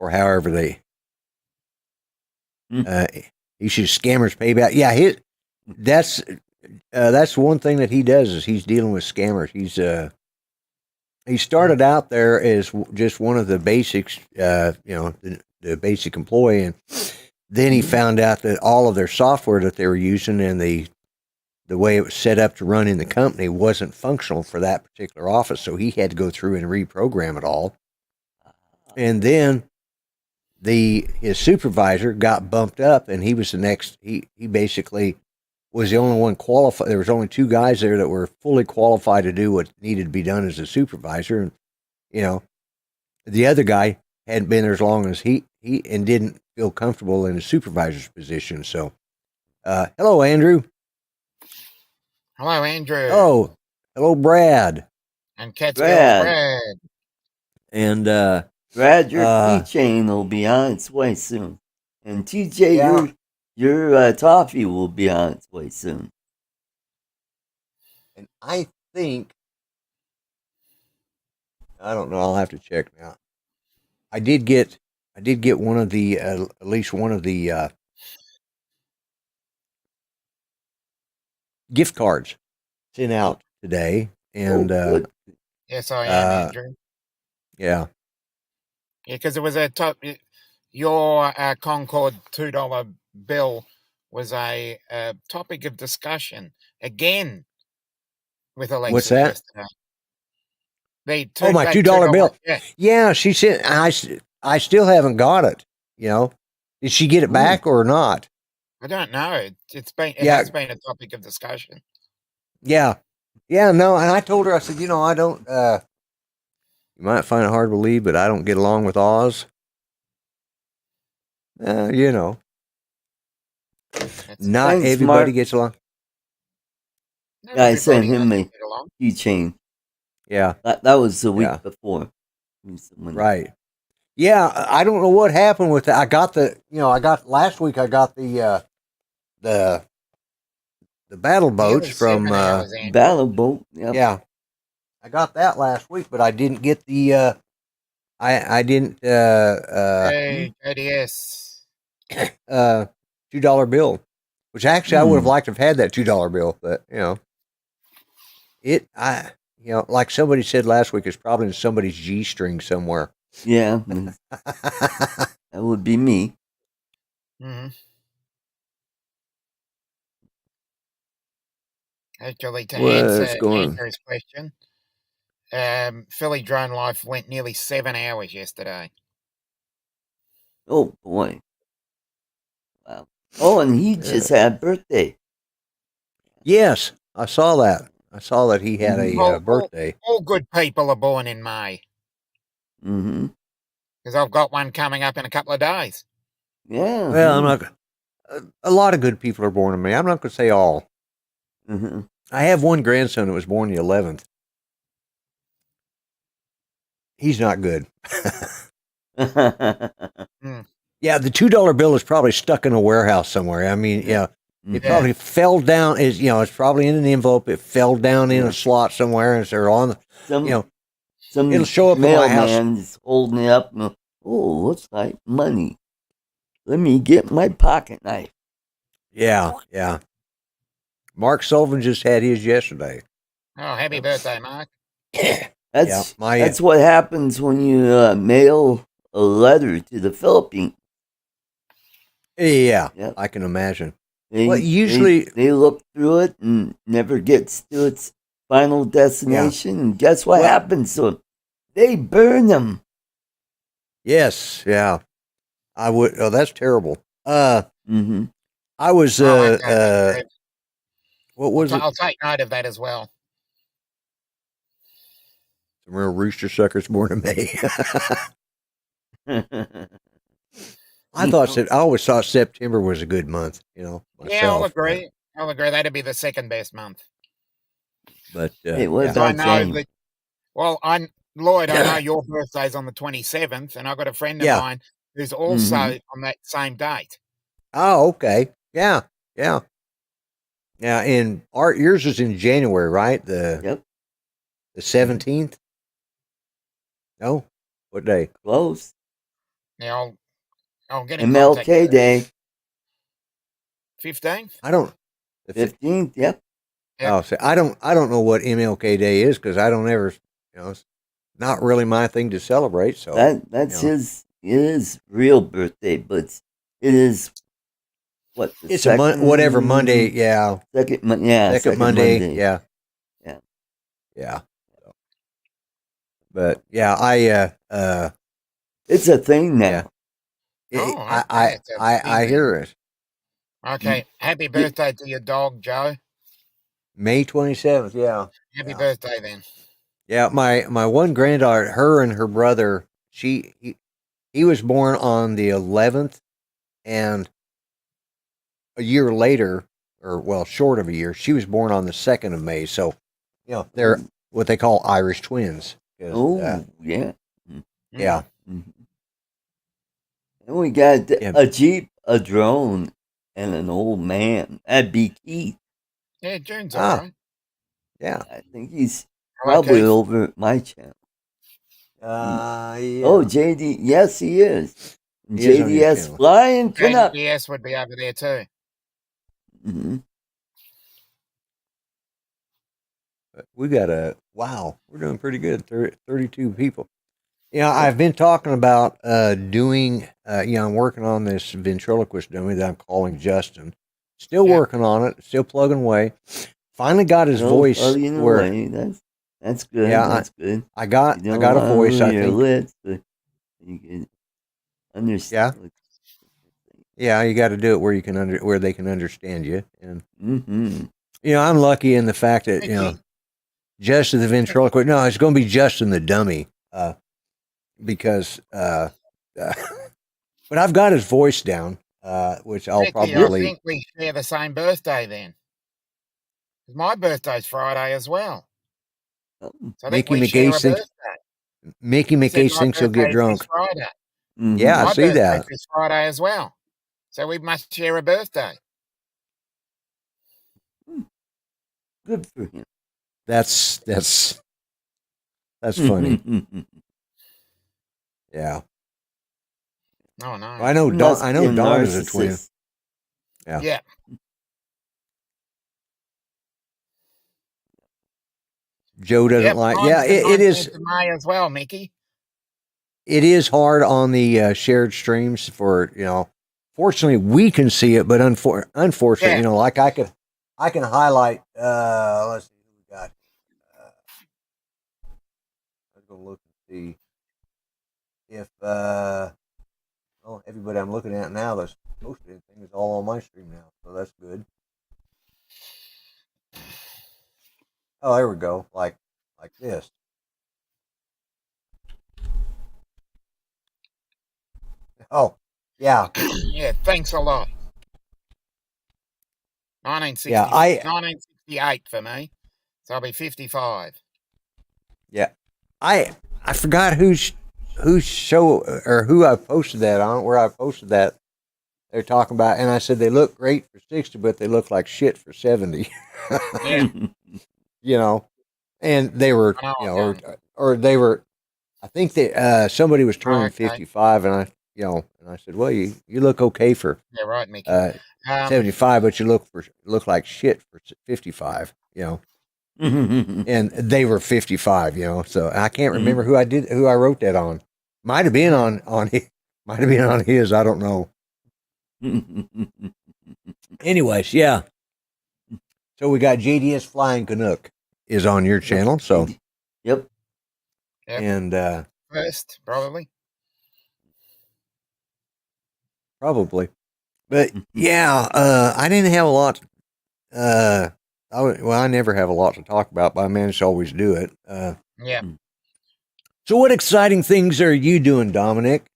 [SPEAKER 2] however they, he should scammers pay back. Yeah, that's one thing that he does is he's dealing with scammers. He started out there as just one of the basics, the basic employee, and then he found out that all of their software that they were using and the way it was set up to run in the company wasn't functional for that particular office. So he had to go through and reprogram it all. And then his supervisor got bumped up, and he was the next. He basically was the only one qualified. There was only two guys there that were fully qualified to do what needed to be done as a supervisor. And, the other guy hadn't been there as long as he and didn't feel comfortable in a supervisor's position. So, hello, Andrew.
[SPEAKER 4] Hello, Andrew.
[SPEAKER 2] Oh, hello, Brad.
[SPEAKER 4] And Catskill
[SPEAKER 3] Brad.
[SPEAKER 2] And
[SPEAKER 3] Brad, your keychain will be on its way soon. And TJ, your toffee will be on its way soon.
[SPEAKER 2] And I think, I don't know. I'll have to check now. I did get one of the at least one of the gift cards sent out today, and
[SPEAKER 4] yes, I am, Andrew.
[SPEAKER 2] Yeah,
[SPEAKER 4] because it was a top. Your Concord $2 bill was a topic of discussion again with Alexis.
[SPEAKER 2] What's that?
[SPEAKER 4] Yesterday. My
[SPEAKER 2] $2 bill.
[SPEAKER 4] Yeah,
[SPEAKER 2] she said I still haven't got it. Did she get it back or not?
[SPEAKER 4] I don't know. It has been a topic of discussion.
[SPEAKER 2] Yeah, no. And I told her, I said, I don't. You might find it hard to believe, but I don't get along with Oz. Not everybody
[SPEAKER 3] smart.
[SPEAKER 2] gets along.
[SPEAKER 3] I sent him a keychain.
[SPEAKER 2] Yeah,
[SPEAKER 3] that was the week before.
[SPEAKER 2] Right. Yeah, I don't know what happened with that. I got last week. I got the battle boats from
[SPEAKER 3] Battle Boat. Yep.
[SPEAKER 2] Yeah, I got that last week, but I didn't get the. I didn't.
[SPEAKER 4] ADS.
[SPEAKER 2] $2 bill, which actually I would have liked to have had that $2 bill, but like somebody said last week, it's probably in somebody's G string somewhere.
[SPEAKER 3] Yeah, that would be me.
[SPEAKER 4] Mm-hmm. Actually, to answer Andrew's question, Philly Drone Life went nearly 7 hours yesterday.
[SPEAKER 3] Oh boy! Wow. Oh, and he just had birthday.
[SPEAKER 2] Yes, I saw that. I saw that he had a birthday.
[SPEAKER 4] All good people are born in May.
[SPEAKER 3] Mm-hmm.
[SPEAKER 4] Because I've got one coming up in a couple of days.
[SPEAKER 3] Yeah.
[SPEAKER 2] Well, I'm not. A lot of good people are born in May. I'm not going to say all.
[SPEAKER 3] Mm-hmm.
[SPEAKER 2] I have one grandson that was born the 11th. He's not good. Yeah, the $2 bill is probably stuck in a warehouse somewhere. I mean, it probably fell down. It's probably in an envelope. It fell down in a slot somewhere, and they're on.
[SPEAKER 3] Some
[SPEAKER 2] it'll show up in my house.
[SPEAKER 3] Mailman's holding it up. And, looks like money. Let me get my pocket knife.
[SPEAKER 2] Yeah. Mark Sullivan just had his yesterday.
[SPEAKER 4] Oh, happy birthday, Mark.
[SPEAKER 3] That's what happens when you mail a letter to the Philippines.
[SPEAKER 2] Yeah, I can imagine.
[SPEAKER 3] Usually they look through it and never gets to its final destination. Yeah. And guess what happens to them? They burn them.
[SPEAKER 2] Yes, yeah. I would. Oh, that's terrible.
[SPEAKER 3] Mm-hmm.
[SPEAKER 2] I was. What was it?
[SPEAKER 4] I'll take note of that as well.
[SPEAKER 2] Some real rooster suckers born in May. I always thought September was a good month, myself.
[SPEAKER 4] Yeah, I'll agree. I'll agree. That'd be the second best month.
[SPEAKER 2] But
[SPEAKER 3] Hey, what
[SPEAKER 2] yeah.
[SPEAKER 3] about
[SPEAKER 4] I know
[SPEAKER 3] James?
[SPEAKER 4] that. Well, Lloyd, I know your birthday's on the 27th, and I've got a friend of
[SPEAKER 2] Yeah.
[SPEAKER 4] mine who's also on that same date.
[SPEAKER 2] Oh, okay. Yeah. Yeah. Yeah. And yours is in January, right?
[SPEAKER 3] Yep,
[SPEAKER 2] The 17th? No? What day?
[SPEAKER 3] close.
[SPEAKER 4] Yeah, I'll get in contact.
[SPEAKER 3] MLK Day,
[SPEAKER 4] 15th?
[SPEAKER 2] I don't.
[SPEAKER 3] 15th. Yep.
[SPEAKER 4] Yep.
[SPEAKER 2] Oh, so I don't know what MLK Day is because I don't ever, it's not really my thing to celebrate. So
[SPEAKER 3] That's his real birthday, but it is what the
[SPEAKER 2] it's whatever Monday. Yeah.
[SPEAKER 3] Second Monday.
[SPEAKER 2] Second Monday. Yeah.
[SPEAKER 3] Yeah.
[SPEAKER 2] Yeah. But yeah,
[SPEAKER 3] It's a thing now.
[SPEAKER 2] Yeah.
[SPEAKER 4] Okay,
[SPEAKER 2] I hear it.
[SPEAKER 4] Okay, happy birthday to your dog, Joe.
[SPEAKER 2] May 27th. Yeah.
[SPEAKER 4] Happy birthday then.
[SPEAKER 2] Yeah, my one granddaughter, her and her brother, he was born on the 11th, and a year later, or well, short of a year, she was born on the 2nd of May. So, they're what they call Irish twins.
[SPEAKER 3] Oh, yeah.
[SPEAKER 2] Yeah.
[SPEAKER 3] Mm-hmm. And we got a Jeep, a drone, and an old man. That'd be Keith.
[SPEAKER 4] Yeah, June's all right.
[SPEAKER 2] Yeah.
[SPEAKER 3] I think he's probably over at my channel.
[SPEAKER 2] Yeah.
[SPEAKER 3] Oh, JD. Yes, he is. JDS flying Canuck.
[SPEAKER 4] JDS would be over there too.
[SPEAKER 3] Mm-hmm.
[SPEAKER 2] We got we're doing pretty good. 32 people. I've been talking about doing, I'm working on this ventriloquist dummy that I'm calling Justin. Still working on it, still plugging away. Finally got his voice where
[SPEAKER 3] that's good.
[SPEAKER 2] Yeah,
[SPEAKER 3] that's good.
[SPEAKER 2] I got a voice. I think.
[SPEAKER 3] Lips, but you can understand.
[SPEAKER 2] Yeah, you got to do it where you can where they can understand you. And I'm lucky in the fact that Justin the ventriloquist. No, it's going to be Justin the dummy. Because but I've got his voice down, which I'll probably.
[SPEAKER 4] I think we share the same birthday then. My birthday's Friday as well. So
[SPEAKER 2] Mickey McGase thinks he'll get drunk.
[SPEAKER 4] Friday.
[SPEAKER 2] Yeah, I see that.
[SPEAKER 4] It's Friday as well. So we must share a birthday.
[SPEAKER 3] Good for him.
[SPEAKER 2] That's funny. Yeah.
[SPEAKER 4] Oh no.
[SPEAKER 2] I know Don is a twin. Yeah.
[SPEAKER 4] Yeah.
[SPEAKER 2] Joe doesn't like. Yeah, it is.
[SPEAKER 4] May as well, Mickey.
[SPEAKER 2] It is hard on the shared streams for Fortunately, we can see it, but unfortunately, like I can highlight. Let's see who we got. Let's go look and see if everybody I'm looking at now that's posted anything is all on my stream now, so that's good. Oh, there we go. Like this. Oh, yeah.
[SPEAKER 4] Yeah, thanks a lot. 1960,
[SPEAKER 2] yeah,
[SPEAKER 4] 1968 for me. So I'll be 55.
[SPEAKER 2] Yeah. I forgot whose show or who I posted that on, where I posted that. They're talking about, and I said they look great for 60, but they look like shit for 70.
[SPEAKER 4] Yeah.
[SPEAKER 2] And they were, or they were. I think that somebody was turning 55, and I said, well, you look okay for
[SPEAKER 4] right, Mickey.
[SPEAKER 2] 75, but you look like shit for 55. And they were 55. So I can't remember who I wrote that on. Might have been on his. I don't know. Anyways, yeah. So we got JDS Flying Canuck is on your channel, so
[SPEAKER 3] yep.
[SPEAKER 2] And
[SPEAKER 4] first, probably,
[SPEAKER 2] but yeah, I didn't have a lot. I never have a lot to talk about, but I managed to always do it.
[SPEAKER 4] Yeah.
[SPEAKER 2] So, what exciting things are you doing, Dominic?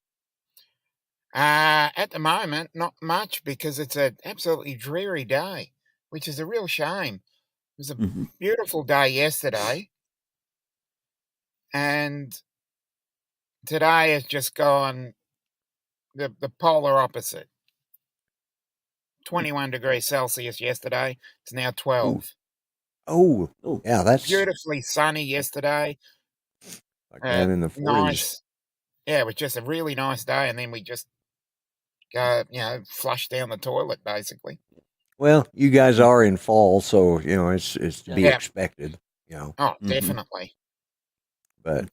[SPEAKER 4] At the moment, not much because it's an absolutely dreary day, which is a real shame. It was a beautiful day yesterday, and today has just gone the polar opposite. 21 degrees Celsius yesterday. It's now 12.
[SPEAKER 2] Oh, yeah, that's
[SPEAKER 4] Beautifully sunny yesterday.
[SPEAKER 2] like down in the 40s.
[SPEAKER 4] Nice. Yeah, it was just a really nice day, and then we just go, flush down the toilet, basically.
[SPEAKER 2] Well, you guys are in fall, so it's to be
[SPEAKER 4] Yeah.
[SPEAKER 2] expected.
[SPEAKER 4] Oh, definitely.
[SPEAKER 2] But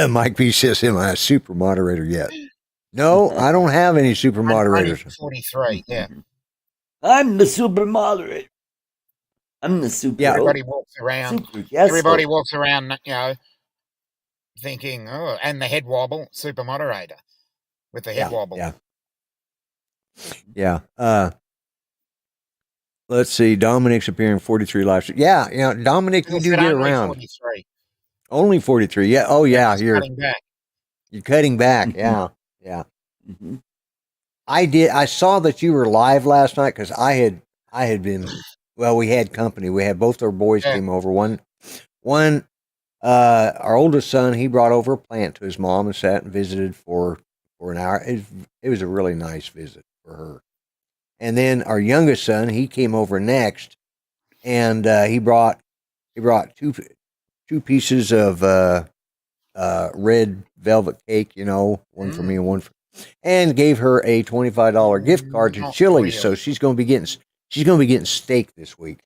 [SPEAKER 2] Mike B says, "Am I a super moderator yet?" No, I don't have any super moderators.
[SPEAKER 4] I'm 43. Yeah.
[SPEAKER 3] I'm the super moderator. I'm the super.
[SPEAKER 2] Yeah.
[SPEAKER 4] Everybody walks around.
[SPEAKER 3] Super guest
[SPEAKER 4] Everybody
[SPEAKER 3] host.
[SPEAKER 4] walks around, thinking, oh, and the head wobble, super moderator with the head wobble.
[SPEAKER 2] Yeah. Let's see. Dominic's appearing 43 live streams. Yeah, Dominic, you do get around.
[SPEAKER 4] 43.
[SPEAKER 2] Only 43. Yeah. Oh, yeah.
[SPEAKER 4] You're cutting back.
[SPEAKER 2] You're cutting back. Yeah. Yeah. I saw that you were live last night because I had been. Well, we had company. We had both our boys came over. One, our oldest son, he brought over a plant to his mom and sat and visited for an hour. It was a really nice visit for her. And then our youngest son, he came over next, and he brought two pieces of red velvet cake, one for me and one for, and gave her a $25 gift card to Chili's. So she's going to be getting steak this week.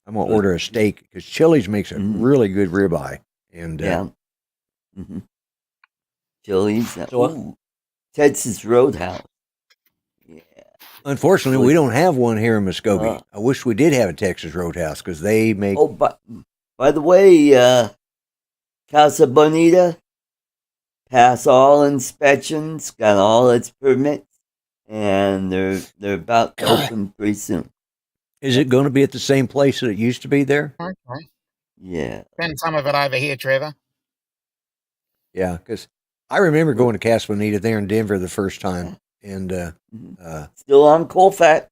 [SPEAKER 2] I'm going to order a steak because Chili's makes a really good ribeye. And
[SPEAKER 3] Chili's, Texas Roadhouse. Yeah.
[SPEAKER 2] Unfortunately, we don't have one here in Muskogee. I wish we did have a Texas Roadhouse because they make.
[SPEAKER 3] Oh, by the way, Casa Bonita passed all inspections, got all its permits, and they're about to open pretty soon.
[SPEAKER 2] Is it going to be at the same place that it used to be there?
[SPEAKER 4] Okay.
[SPEAKER 3] Yeah.
[SPEAKER 4] Send some of it over here, Trevor.
[SPEAKER 2] Yeah, because I remember going to Casa Bonita there in Denver the first time, and
[SPEAKER 3] still on Colfax.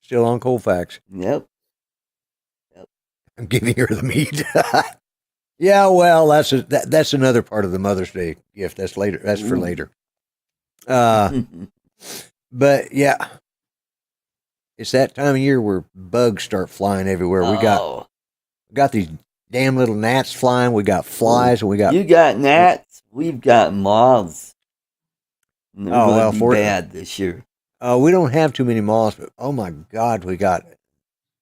[SPEAKER 2] Still on Colfax.
[SPEAKER 3] Yep.
[SPEAKER 2] I'm giving her the meat. Yeah, well, that's another part of the Mother's Day gift. That's later. That's for later. But yeah, it's that time of year where bugs start flying everywhere. We got these damn little gnats flying. We got flies, and we got
[SPEAKER 3] you got gnats. We've got moths. Bad this year.
[SPEAKER 2] We don't have too many moths, but oh my God, we got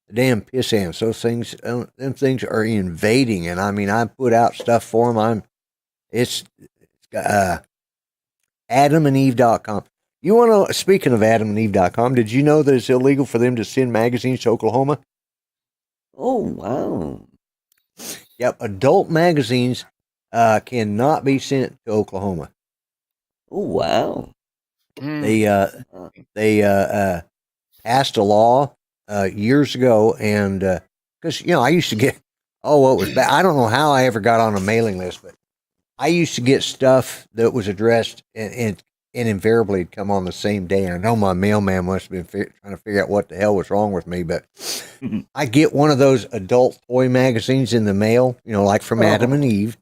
[SPEAKER 2] the damn piss ants. Those things, them things are invading, and I mean, I put out stuff for them. It's AdamandEve.com. You want to? Speaking of AdamandEve.com, did you know that it's illegal for them to send magazines to Oklahoma?
[SPEAKER 3] Oh wow!
[SPEAKER 2] Yep, adult magazines cannot be sent to Oklahoma.
[SPEAKER 3] Oh wow!
[SPEAKER 2] They passed a law years ago, and because I used to get what was bad. I don't know how I ever got on a mailing list, but I used to get stuff that was addressed and invariably it'd come on the same day. I know my mailman must have been trying to figure out what the hell was wrong with me, but I get one of those adult toy magazines in the mail, like from Adam and Eve.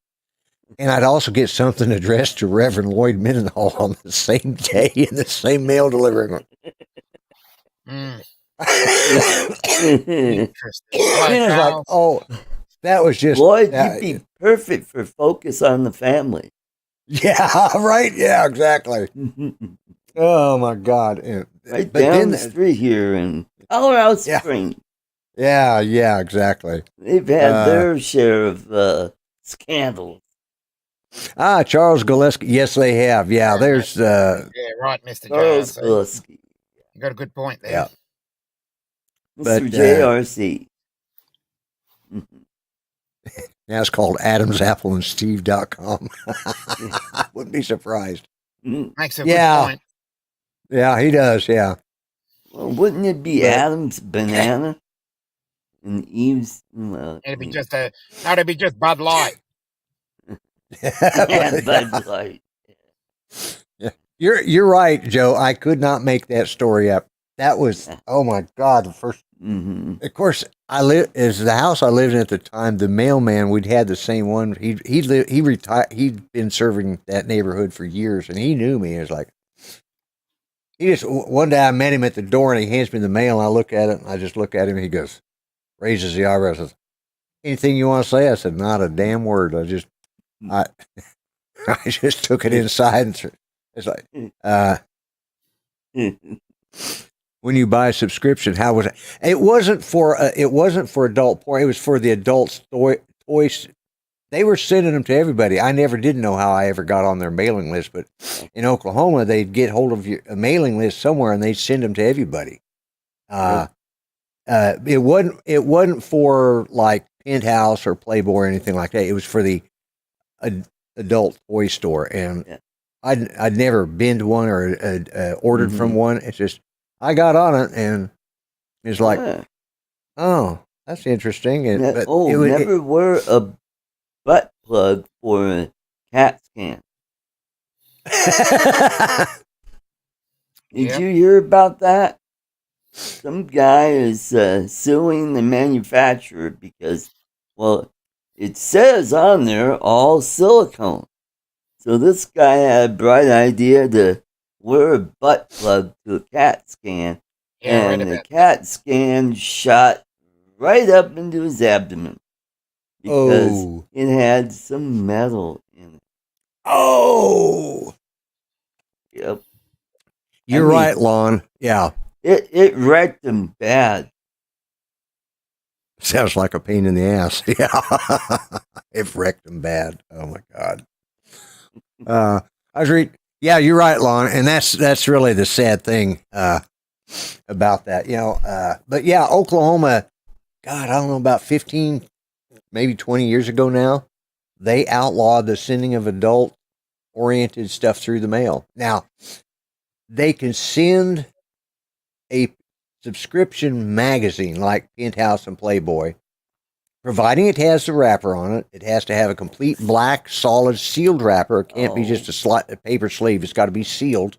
[SPEAKER 2] And I'd also get something addressed to Reverend Lloyd Mendenhall on the same day in the same mail delivery.
[SPEAKER 4] Interesting.
[SPEAKER 2] Like, that was just
[SPEAKER 3] Lloyd. You'd be perfect for Focus on the Family.
[SPEAKER 2] Yeah, right. Yeah, exactly. Oh my God!
[SPEAKER 3] Right down the street here in Colorado Springs.
[SPEAKER 2] Yeah, exactly.
[SPEAKER 3] They've had their share of scandals.
[SPEAKER 2] Charles Gillespie. Yes, they have. Yeah, there's.
[SPEAKER 4] Yeah, right, Mr.
[SPEAKER 3] Charles Gillespie.
[SPEAKER 4] You got a good point there.
[SPEAKER 2] Yeah.
[SPEAKER 3] Mr. JRC.
[SPEAKER 2] Now it's called AdamsAppleandSteve.com. I wouldn't be surprised.
[SPEAKER 4] Makes a good point.
[SPEAKER 2] Yeah, he does. Yeah.
[SPEAKER 3] Well, wouldn't it be Adam's Banana and Eve's?
[SPEAKER 4] It'd be just Bud Light.
[SPEAKER 3] And Bud Light.
[SPEAKER 2] Yeah. You're right, Joe. I could not make that story up. That was, oh my God, the first.
[SPEAKER 3] Mm-hmm.
[SPEAKER 2] Of course, is the house I lived in at the time. The mailman, we'd had the same one. He retired. He'd been serving that neighborhood for years, and he knew me. It was like one day I met him at the door, and he hands me the mail, and I look at it, and I just look at him. And he goes, raises the eyebrows, says, "Anything you want to say?" I said, "Not a damn word. I I just took it inside, and it's like, when you buy a subscription, how was it? It wasn't for adult porn. It was for the adult toys. They were sending them to everybody. I never did know how I ever got on their mailing list, but in Oklahoma, they'd get hold of a mailing list somewhere and they'd send them to everybody. It wasn't for like Penthouse or Playboy or anything like that. It was for the adult toy store, and I'd never been to one or ordered from one. It's just I got on it and it's like, oh, that's interesting.
[SPEAKER 3] Never wear a butt plug for a CAT scan. Did you hear about that? Some guy is suing the manufacturer because, well, it says on there all silicone. So this guy had a bright idea to wear a butt plug to a CAT scan, and the CAT scan shot right up into his abdomen because it had some metal in it.
[SPEAKER 2] Oh,
[SPEAKER 3] yep.
[SPEAKER 2] You're right, Lon. Yeah,
[SPEAKER 3] it wrecked him bad.
[SPEAKER 2] Sounds like a pain in the ass. Yeah, it wrecked him bad. Oh my God. I was reading. Yeah, you're right, Lon, and that's really the sad thing about that. But yeah, Oklahoma. God, I don't know, about 15, maybe 20 years ago now, they outlawed the sending of adult-oriented stuff through the mail. Now, they can send a subscription magazine like Penthouse and Playboy, providing it has the wrapper on it. It has to have a complete black, solid, sealed wrapper. It can't be just a paper sleeve. It's got to be sealed.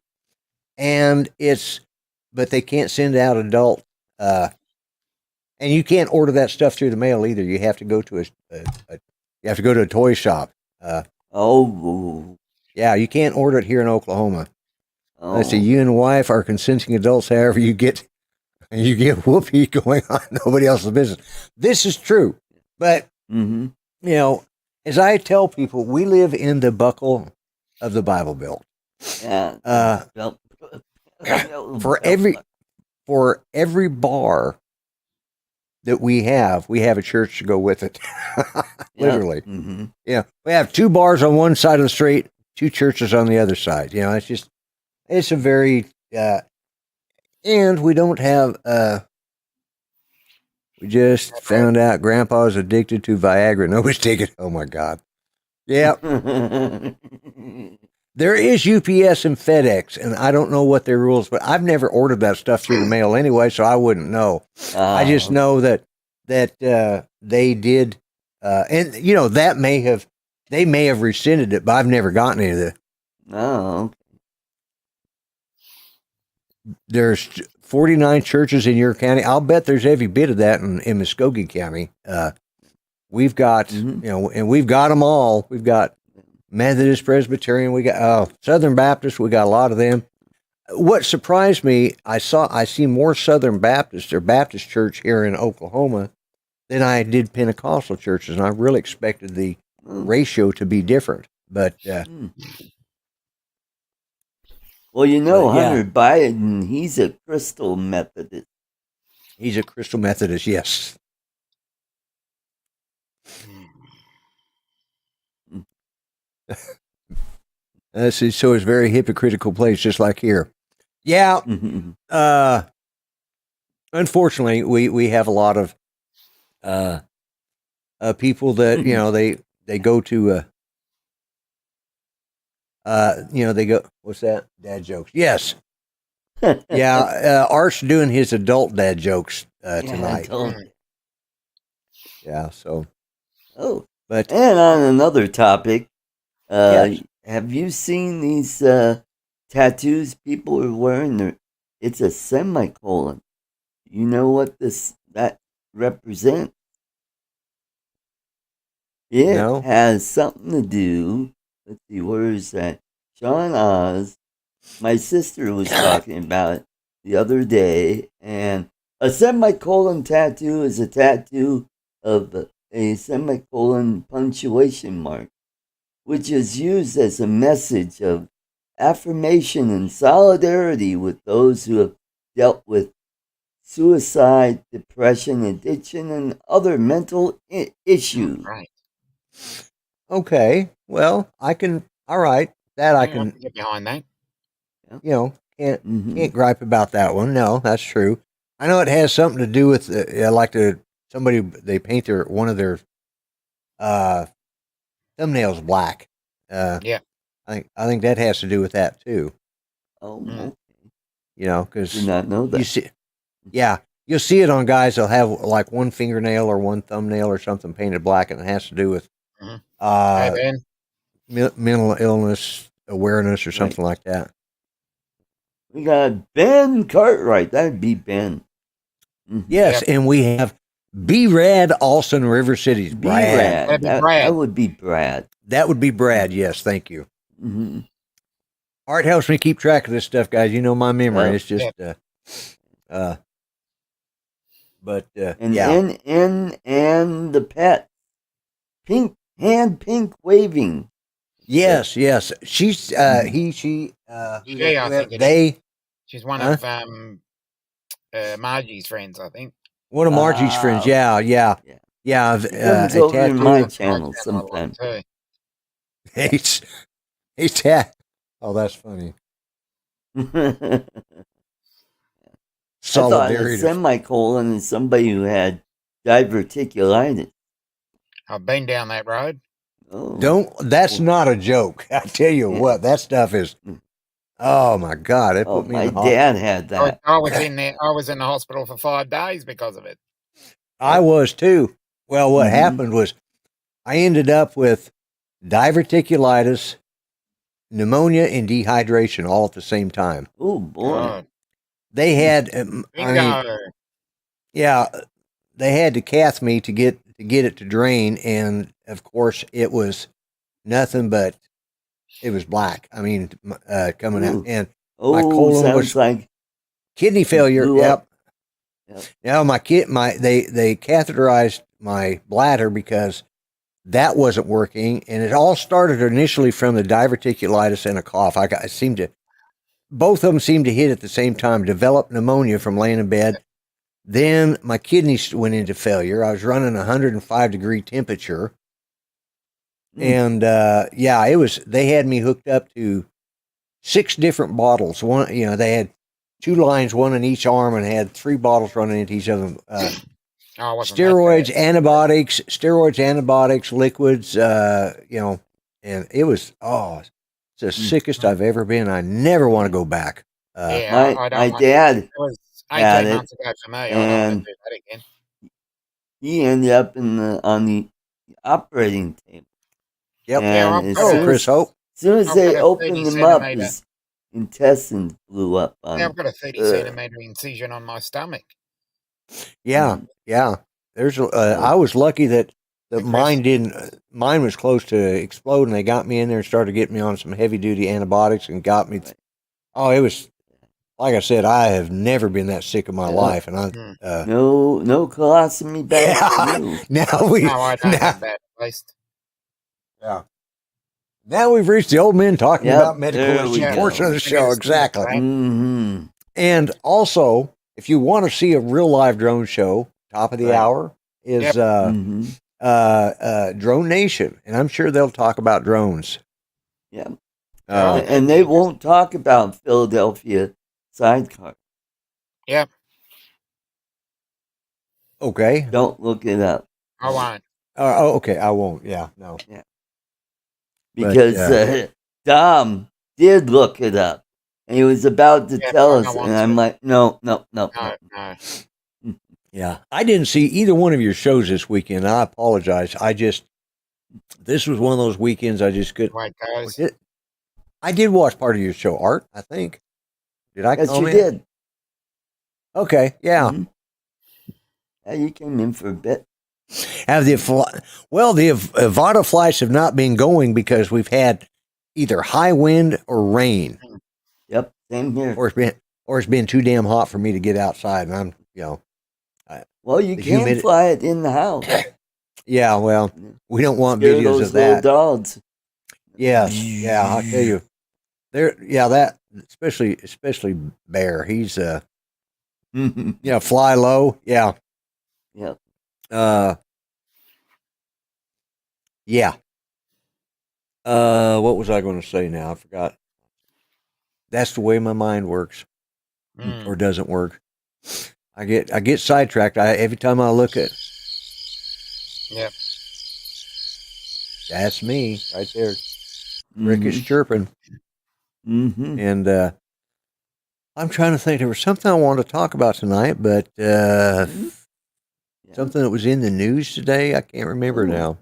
[SPEAKER 2] But they can't send out adult. And you can't order that stuff through the mail either. You have to go to a toy shop. Yeah, you can't order it here in Oklahoma. Let's see, you and wife are consenting adults. However, you get whoopee going on nobody else's business. This is true, but as I tell people, we live in the buckle of the Bible Belt. Yeah. For every bar that we have a church to go with it. Literally. Mm-hmm. Yeah. We have 2 bars on one side of the street, 2 churches on the other side. It's a very, and we don't have, we just found out Grandpa's addicted to Viagra. Nobody's taking, oh my God. Yeah. There is UPS and FedEx, and I don't know what their rules, but I've never ordered that stuff through the mail anyway, so I wouldn't know. I just know that they did, and they may have rescinded it, but I've never gotten any of it.
[SPEAKER 3] Oh.
[SPEAKER 2] There's 49 churches in your county. I'll bet there's every bit of that in Muskogee County. We've got, and we've got them all. We've got Methodist, Presbyterian, we got Southern Baptist, we got a lot of them. What surprised me, I see more Southern Baptist or Baptist church here in Oklahoma than I did Pentecostal churches, and I really expected the ratio to be different. But
[SPEAKER 3] well, Hunter Biden, he's a Crystal Methodist.
[SPEAKER 2] He's a Crystal Methodist, yes. So it's a very hypocritical place, just like here. Yeah. Unfortunately, we have a lot of people that they go to they go, what's that? Dad jokes. Yes. Yeah. Art's doing his adult dad jokes tonight. Yeah. So.
[SPEAKER 3] But and on another topic,
[SPEAKER 2] Yes.
[SPEAKER 3] Have you seen these tattoos people are wearing? It's a semicolon. You know what that represents? It
[SPEAKER 2] No.
[SPEAKER 3] has something to do. Let's see, where is that? Sean Oz. My sister was talking about it the other day, and a semicolon tattoo is a tattoo of a semicolon punctuation mark, which is used as a message of affirmation and solidarity with those who have dealt with suicide, depression, addiction, and other mental issues.
[SPEAKER 4] Right.
[SPEAKER 2] Okay. Well, I can. All right. That I
[SPEAKER 4] I
[SPEAKER 2] can.
[SPEAKER 4] can get behind that.
[SPEAKER 2] You know,
[SPEAKER 3] Mhm.
[SPEAKER 2] can't gripe about that one. No, that's true. I know it has something to do with somebody they paint one of their uh, thumbnails black.
[SPEAKER 4] Yeah.
[SPEAKER 2] I think that has to do with that too.
[SPEAKER 3] Oh,
[SPEAKER 4] Mm.
[SPEAKER 3] okay.
[SPEAKER 2] You know,
[SPEAKER 3] Did
[SPEAKER 2] because
[SPEAKER 3] not know that.
[SPEAKER 2] you see, yeah, you'll see it on guys. They'll have like one fingernail or one thumbnail or something painted black, and it has to do with
[SPEAKER 4] Mhm. Hey, Ben.
[SPEAKER 2] mental illness awareness or
[SPEAKER 3] Right.
[SPEAKER 2] something like that.
[SPEAKER 3] We got Ben Cartwright. That'd be Ben. Mhm.
[SPEAKER 2] Yes,
[SPEAKER 4] Yep.
[SPEAKER 2] and we have B-Rad Alston River Cities. Brad.
[SPEAKER 3] B-Rad.
[SPEAKER 4] That'd be Brad.
[SPEAKER 3] That would be Brad.
[SPEAKER 2] That would be Brad. Yes, thank you.
[SPEAKER 3] Mm-hmm.
[SPEAKER 2] Art helps me keep track of this stuff, guys. You know my memory.
[SPEAKER 3] Yep.
[SPEAKER 2] It's just, but
[SPEAKER 3] And
[SPEAKER 2] yeah.
[SPEAKER 3] and the pet. Pink waving.
[SPEAKER 2] Yes. She's he, she,
[SPEAKER 4] She, I think it is.
[SPEAKER 2] they.
[SPEAKER 4] She's one
[SPEAKER 2] Huh?
[SPEAKER 4] of Margie's friends, I think.
[SPEAKER 2] One of Margie's friends. Yeah.
[SPEAKER 3] He comes
[SPEAKER 2] A
[SPEAKER 3] over in my
[SPEAKER 2] tattoo.
[SPEAKER 3] channel
[SPEAKER 4] a lot
[SPEAKER 3] sometime.
[SPEAKER 4] too.
[SPEAKER 2] He's Oh, that's funny.
[SPEAKER 3] I thought a
[SPEAKER 2] Solidarity.
[SPEAKER 3] semicolon is somebody who had diverticulitis.
[SPEAKER 4] I've been down that road.
[SPEAKER 3] Oh.
[SPEAKER 2] That's not a joke. I tell you what, that stuff is. Oh my God! It put me
[SPEAKER 3] my
[SPEAKER 2] in the hospital.
[SPEAKER 3] dad had that.
[SPEAKER 4] I was in there. I was in the hospital for 5 days because of it.
[SPEAKER 2] I was too. Well, what
[SPEAKER 3] Mm-hmm.
[SPEAKER 2] happened was I ended up with diverticulitis, pneumonia, and dehydration all at the same time.
[SPEAKER 3] Oh boy.
[SPEAKER 4] God.
[SPEAKER 2] They had,
[SPEAKER 4] Bingo.
[SPEAKER 2] yeah, they had to cath me to get it to drain, and of course, it was nothing but it was black. I mean, coming out,
[SPEAKER 3] Ooh.
[SPEAKER 2] and
[SPEAKER 3] Oh,
[SPEAKER 2] my colon
[SPEAKER 3] sounds
[SPEAKER 2] was
[SPEAKER 3] like
[SPEAKER 2] kidney failure.
[SPEAKER 3] blew up.
[SPEAKER 2] Yep. Now they catheterized my bladder because that wasn't working, and it all started initially from the diverticulitis and a cough. Both of them seemed to hit at the same time. Developed pneumonia from laying in bed. Then my kidneys went into failure. I was running 105-degree temperature, and it was. They had me hooked up to 6 different bottles. One, they had 2 lines, one in each arm, and had 3 bottles running into each of them. Steroids, antibiotics, liquids. And it was it's the sickest I've ever been. I never want to go back.
[SPEAKER 3] My dad
[SPEAKER 4] It was
[SPEAKER 3] had
[SPEAKER 4] 18
[SPEAKER 3] it,
[SPEAKER 4] months ago for me. I don't want to do that again.
[SPEAKER 3] he ended up on the operating table.
[SPEAKER 2] Yep.
[SPEAKER 3] And
[SPEAKER 2] Chris Hope.
[SPEAKER 3] As soon as
[SPEAKER 4] I've
[SPEAKER 3] they
[SPEAKER 4] got a
[SPEAKER 3] opened
[SPEAKER 4] 30
[SPEAKER 3] him up,
[SPEAKER 4] centimeter.
[SPEAKER 3] his intestines blew up on
[SPEAKER 4] Yeah,
[SPEAKER 3] him.
[SPEAKER 4] I've got a 30 centimeter incision on my stomach.
[SPEAKER 2] Yeah. There's I was lucky that mine was close to explode, and they got me in there and started getting me on some heavy duty antibiotics and got me. It was, like I said, I have never been that sick in my life, and
[SPEAKER 3] no colostomy bag for you.
[SPEAKER 4] No, I don't have that at least.
[SPEAKER 2] Yeah. Now we've reached the old men talking about medical portion of the show. Exactly.
[SPEAKER 3] Mm-hmm.
[SPEAKER 2] And also, if you want to see a real live drone show, top of the hour is Drone Nation, and I'm sure they'll talk about drones.
[SPEAKER 3] Yeah. And they won't talk about Philadelphia sidecar.
[SPEAKER 4] Yep.
[SPEAKER 2] Okay.
[SPEAKER 3] Don't look it up.
[SPEAKER 4] I won't.
[SPEAKER 2] Okay. I won't. Yeah. No.
[SPEAKER 3] Yeah. Because Dom did look it up, and he was about to tell us, and I'm like, no.
[SPEAKER 2] Yeah. I didn't see either one of your shows this weekend. I apologize. I just This was one of those weekends I just couldn't.
[SPEAKER 4] Like those.
[SPEAKER 2] I did watch part of your show, Art, I think. Did I
[SPEAKER 3] Yes,
[SPEAKER 2] comment?
[SPEAKER 3] you did.
[SPEAKER 2] Okay, yeah.
[SPEAKER 3] Mhm. Yeah, you came in for a bit.
[SPEAKER 2] Have the Avada flights have not been going because we've had either high wind or rain,
[SPEAKER 3] Yep, same here.
[SPEAKER 2] or it's been too damn hot for me to get outside, and I'm
[SPEAKER 3] Well, you
[SPEAKER 2] the
[SPEAKER 3] can
[SPEAKER 2] humid-
[SPEAKER 3] fly it in the house.
[SPEAKER 2] yeah. Well, we don't want
[SPEAKER 3] Scare
[SPEAKER 2] videos
[SPEAKER 3] those
[SPEAKER 2] of
[SPEAKER 3] little
[SPEAKER 2] that.
[SPEAKER 3] dogs.
[SPEAKER 2] Yes, yeah. I'll tell you, that especially Bear. He's fly low. Yeah.
[SPEAKER 3] Yep.
[SPEAKER 2] Yeah. What was I going to say now? I forgot. That's the way my mind works, or doesn't work. I get sidetracked. Every time I look at.
[SPEAKER 4] Yep.
[SPEAKER 2] That's me right there. Crickets chirping.
[SPEAKER 3] Mm-hmm.
[SPEAKER 2] And I'm trying to think. There was something I wanted to talk about tonight, but something that was in the news today. I can't remember now.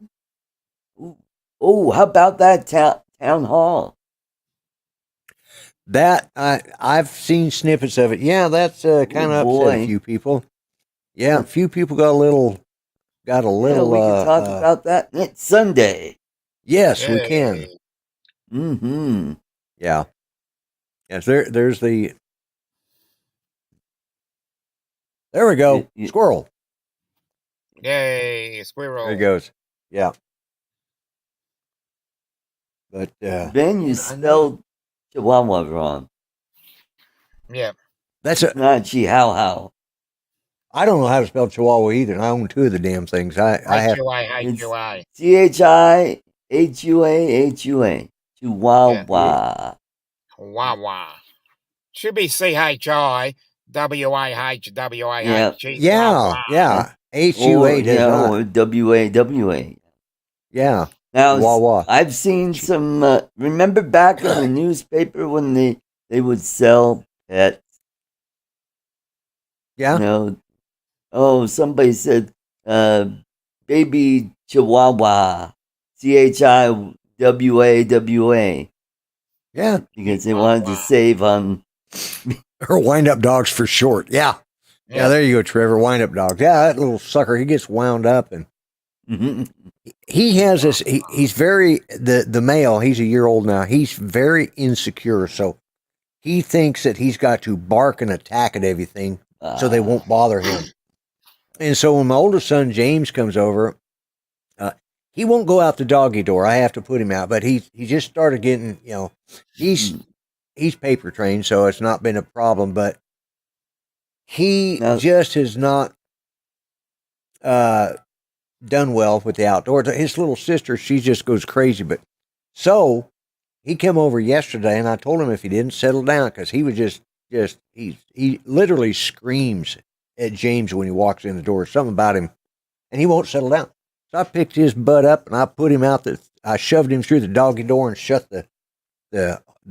[SPEAKER 3] Oh, how about that town hall?
[SPEAKER 2] That I've seen snippets of it. Yeah, that's kind of upset a few people. Yeah, a few people got a little.
[SPEAKER 3] Yeah, we can talk about that next Sunday.
[SPEAKER 2] Yes, we can.
[SPEAKER 3] Mm-hmm.
[SPEAKER 2] Yeah. Yes, there's the. There we go. Squirrel.
[SPEAKER 4] Yay, squirrel.
[SPEAKER 2] There he goes. Yeah. But
[SPEAKER 3] Ben, you spelled Chihuahua wrong.
[SPEAKER 4] Yeah.
[SPEAKER 2] That's
[SPEAKER 3] it's not Chihuahua.
[SPEAKER 2] I don't know how to spell Chihuahua either, and I own two of the damn things. I have
[SPEAKER 4] H-U-I.
[SPEAKER 3] Chihua. Chihuahua.
[SPEAKER 4] Chihuahua. Should be C-H-I-W-A-H-W-A-H.
[SPEAKER 2] Yeah. H-U-A does not.
[SPEAKER 3] Or W-A-W-A.
[SPEAKER 2] Yeah.
[SPEAKER 3] Now,
[SPEAKER 2] Chihuahua.
[SPEAKER 3] I've seen some, remember back in the newspaper when they would sell pets?
[SPEAKER 2] Yeah.
[SPEAKER 3] Somebody said, baby Chihuahua. Chihuahua.
[SPEAKER 2] Yeah.
[SPEAKER 3] Because they wanted to save on.
[SPEAKER 2] Or wind up dogs for short. Yeah. Yeah, there you go, Trevor. Wind up dogs. Yeah, that little sucker, he gets wound up, and he has this. He's very the male. He's a year old now. He's very insecure, so he thinks that he's got to bark and attack at everything so they won't bother him. And so when my oldest son James comes over, he won't go out the doggy door. I have to put him out, but he just started getting. He's paper trained, so it's not been a problem, but he just has not done well with the outdoors. His little sister, she just goes crazy. But so he came over yesterday, and I told him if he didn't settle down, because he was he literally screams at James when he walks in the door. Something about him, and he won't settle down. So I picked his butt up and I put him out. I shoved him through the doggy door and shut the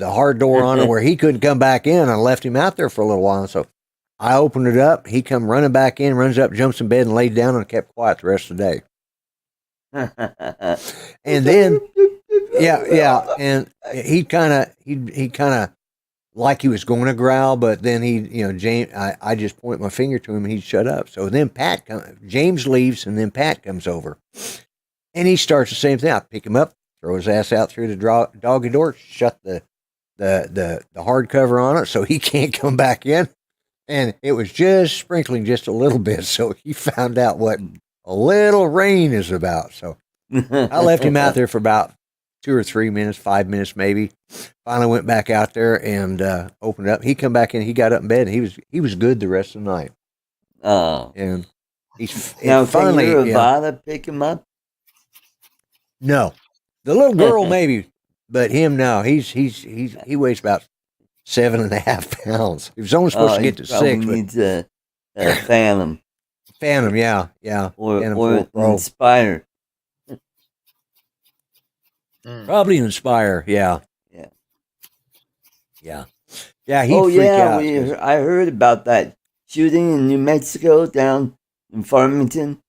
[SPEAKER 2] hard door on it where he couldn't come back in. I left him out there for a little while. So I opened it up. He come running back in, runs up, jumps in bed, and laid down and kept quiet the rest of the day. And then, and he kind of like he was going to growl, but then James, I just point my finger to him and he'd shut up. So then James leaves, and then Pat comes over, and he starts the same thing. I pick him up, throw his ass out through the doggy door, shut the hard cover on it so he can't come back in. And it was just sprinkling just a little bit, so he found out what a little rain is about. So I left him out there for about 2 or 3 minutes, 5 minutes maybe. Finally went back out there and opened it up. He come back in, he got up in bed, and he was good the rest of the night.
[SPEAKER 3] Oh.
[SPEAKER 2] And he's
[SPEAKER 3] now
[SPEAKER 2] finally
[SPEAKER 3] can your Avada pick him up?
[SPEAKER 2] No. The little girl maybe, but him no. He weighs about 7.5 pounds. He was only supposed to get to 6.
[SPEAKER 3] He needs a Phantom.
[SPEAKER 2] Phantom, yeah.
[SPEAKER 3] Or
[SPEAKER 2] Phantom
[SPEAKER 3] Inspire.
[SPEAKER 2] Probably Inspire, yeah. He'd freak out.
[SPEAKER 3] I heard about that shooting in New Mexico down in Farmington.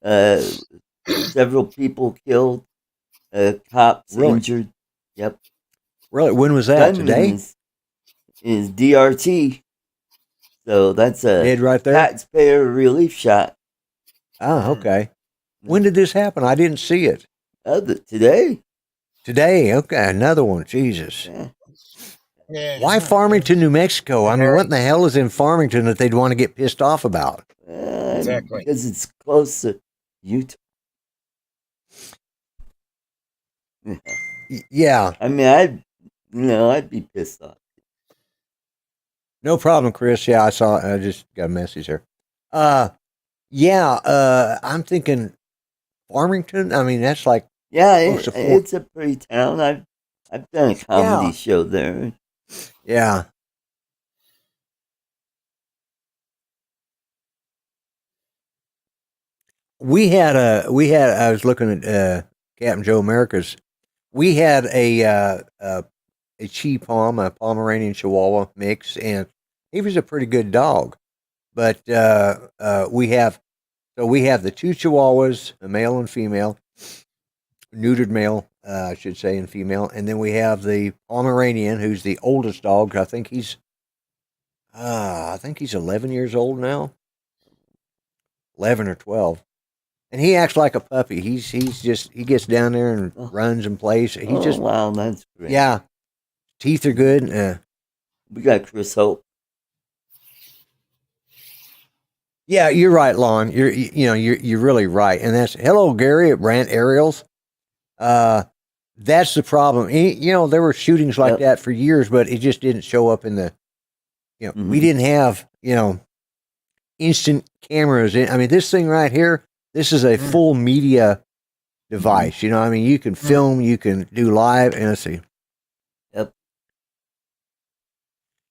[SPEAKER 3] Several people killed. Cops
[SPEAKER 2] Really?
[SPEAKER 3] injured. Yep.
[SPEAKER 2] Really? When was that?
[SPEAKER 3] Gunman
[SPEAKER 2] Today?
[SPEAKER 3] is DRT. So that's a
[SPEAKER 2] Dead right there?
[SPEAKER 3] taxpayer relief shot.
[SPEAKER 2] Oh, okay. When did this happen? I didn't see it.
[SPEAKER 3] Today?
[SPEAKER 2] Today. Okay, another one. Jesus.
[SPEAKER 3] Yeah.
[SPEAKER 4] Yeah.
[SPEAKER 2] Why Farmington, New Mexico? I mean, what in the hell is in Farmington that they'd want to get pissed off about?
[SPEAKER 4] Exactly.
[SPEAKER 3] Because it's close to Utah.
[SPEAKER 2] Yeah.
[SPEAKER 3] I mean, I'd be pissed off.
[SPEAKER 2] No problem, Chris. Yeah, I saw. I just got a message here. Yeah. I'm thinking Farmington. I mean, that's like
[SPEAKER 3] Yeah,
[SPEAKER 2] close to
[SPEAKER 3] it's a pretty town. I've done a comedy
[SPEAKER 2] Yeah.
[SPEAKER 3] show there.
[SPEAKER 2] Yeah. I was looking at Captain Joe America's. We had a Chi Pom, a Pomeranian Chihuahua mix, and he was a pretty good dog. But we have the two Chihuahuas, a male and female, neutered male, I should say, and female, and then we have the Pomeranian, who's the oldest dog. I think he's 11 years old now, 11 or 12. And he acts like a puppy. He gets down there and runs and plays.
[SPEAKER 3] Wow, that's great.
[SPEAKER 2] Yeah, teeth are good.
[SPEAKER 3] We got Chris Hope.
[SPEAKER 2] Yeah, you're right, Lon. You're really right. And that's hello, Gary at Brant Aerials. That's the problem. There were shootings like that for years, but it just didn't show up in the. We didn't have instant cameras. I mean, this thing right here. This is a full media device. I mean, you can film, you can do live, and let's see.
[SPEAKER 3] Yep.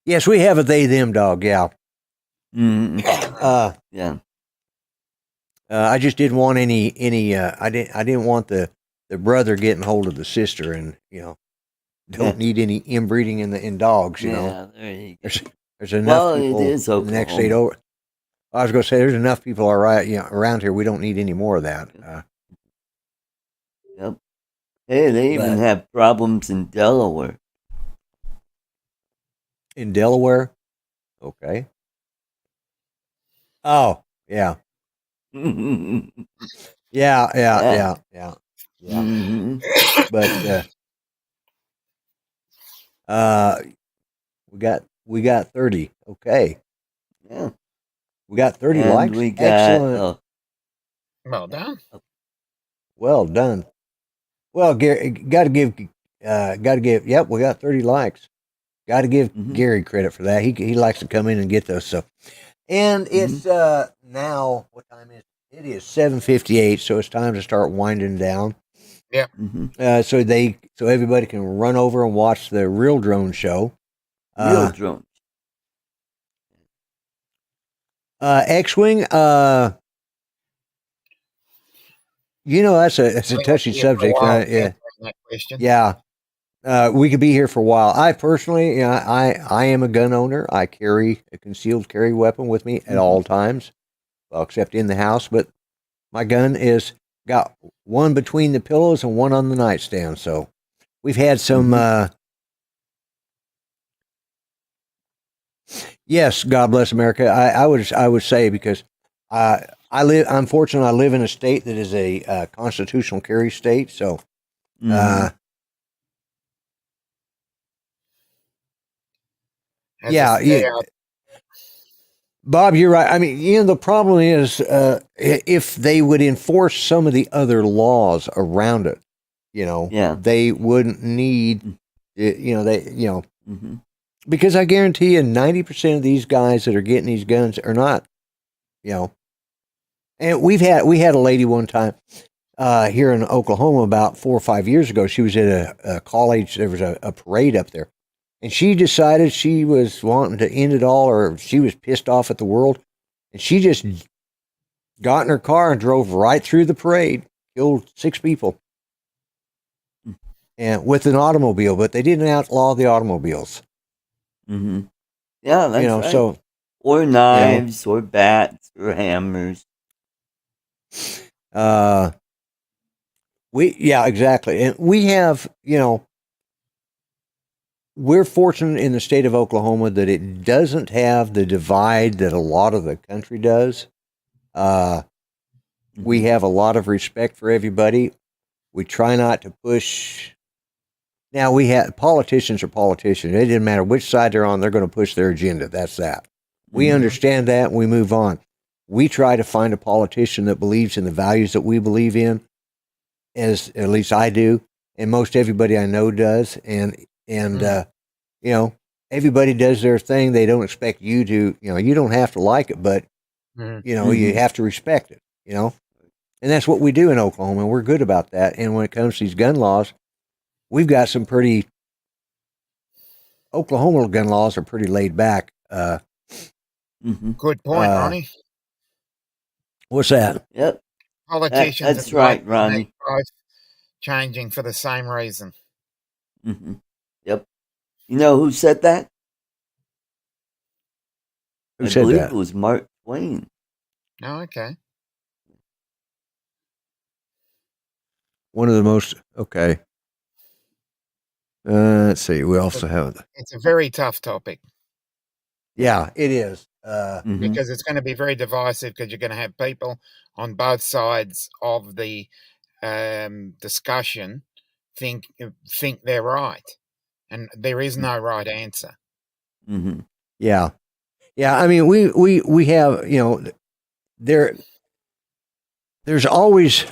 [SPEAKER 2] Yes, we have a they/them dog. Yeah.
[SPEAKER 3] Yeah.
[SPEAKER 2] I just didn't want any. I didn't want the brother getting hold of the sister, and don't need any inbreeding in dogs.
[SPEAKER 3] Yeah, there you go.
[SPEAKER 2] There's enough people
[SPEAKER 3] it is
[SPEAKER 2] in the next state over. I was going to say there's enough people around here. We don't need any more of that.
[SPEAKER 3] Yep. Hey, they even have problems in Delaware.
[SPEAKER 2] In Delaware? Okay. Oh, yeah. Yeah.
[SPEAKER 3] Mhm.
[SPEAKER 2] But we got 30. Okay.
[SPEAKER 3] Yeah.
[SPEAKER 2] We got 30
[SPEAKER 3] And
[SPEAKER 2] likes.
[SPEAKER 3] we got,
[SPEAKER 2] excellent.
[SPEAKER 4] Well done.
[SPEAKER 2] Well done. Well, Gary, got to give. Yep, we got 30 likes. Got to give Gary credit for that. He likes to come in and get those. So, and it's now what time is it? It is 7:58. So it's time to start winding down.
[SPEAKER 4] Yeah.
[SPEAKER 2] So everybody can run over and watch the Real Drone show.
[SPEAKER 3] Real Drone.
[SPEAKER 2] X-wing. That's a touchy subject. Yeah. We could be here for a while. I personally, I am a gun owner. I carry a concealed carry weapon with me at all times, well, except in the house. But my gun is got one between the pillows and one on the nightstand. So we've had some. Yes, God bless America. I would say because unfortunately, I live in a state that is a constitutional carry state. So. Bob, you're right. I mean, the problem is if they would enforce some of the other laws around it, they wouldn't need, because I guarantee you 90% of these guys that are getting these guns are not, and we had a lady one time here in Oklahoma about 4 or 5 years ago. She was at a college. There was a parade up there. And she decided she was wanting to end it all, or she was pissed off at the world. And she just got in her car and drove right through the parade, killed 6 people. And with an automobile, but they didn't outlaw the automobiles.
[SPEAKER 3] Yeah, that's right.
[SPEAKER 2] So,
[SPEAKER 3] or knives, or bats, or hammers.
[SPEAKER 2] Exactly. And we have, we're fortunate in the state of Oklahoma that it doesn't have the divide that a lot of the country does. We have a lot of respect for everybody. We try not to push. Now we have politicians are politicians. It doesn't matter which side they're on; they're going to push their agenda. That's that. We understand that, and we move on. We try to find a politician that believes in the values that we believe in, as at least I do, and most everybody I know does. And everybody does their thing. They don't expect you to. You don't have to like it, but you have to respect it. And that's what we do in Oklahoma. We're good about that. And when it comes to these gun laws, we've got some pretty. Oklahoma gun laws are pretty laid back.
[SPEAKER 4] Good point, Ronnie.
[SPEAKER 2] What's that?
[SPEAKER 3] Yep.
[SPEAKER 4] Politicians.
[SPEAKER 3] That's right, Ronnie.
[SPEAKER 4] Both changing for the same reason.
[SPEAKER 3] Yep. You know who said that?
[SPEAKER 2] Who said
[SPEAKER 3] believe
[SPEAKER 2] that?
[SPEAKER 3] It was Mark Twain.
[SPEAKER 4] Oh, okay.
[SPEAKER 2] One of the most okay. Let's see. We also have.
[SPEAKER 4] It's a very tough topic.
[SPEAKER 2] Yeah, it is.
[SPEAKER 4] Because it's going to be very divisive because you're going to have people on both sides of the discussion think they're right, and there is no right answer.
[SPEAKER 2] Yeah. I mean, we have there's always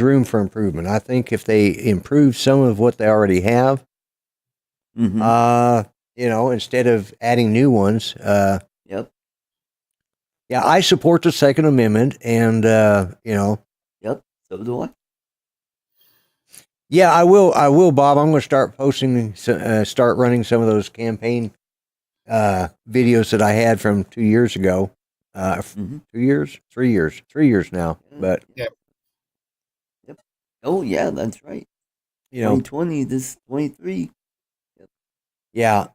[SPEAKER 2] room for improvement. I think if they improve some of what they already have, instead of adding new ones.
[SPEAKER 3] Yep.
[SPEAKER 2] Yeah, I support the Second Amendment, and
[SPEAKER 3] Yep. So do I.
[SPEAKER 2] Yeah, I will, Bob. I'm going to start posting, start running some of those campaign videos that I had from 2 years ago. 2 years, 3 years, 3 years now. But
[SPEAKER 3] yep. Oh yeah, that's right. 2020, this is 23. Yep.
[SPEAKER 2] Yeah,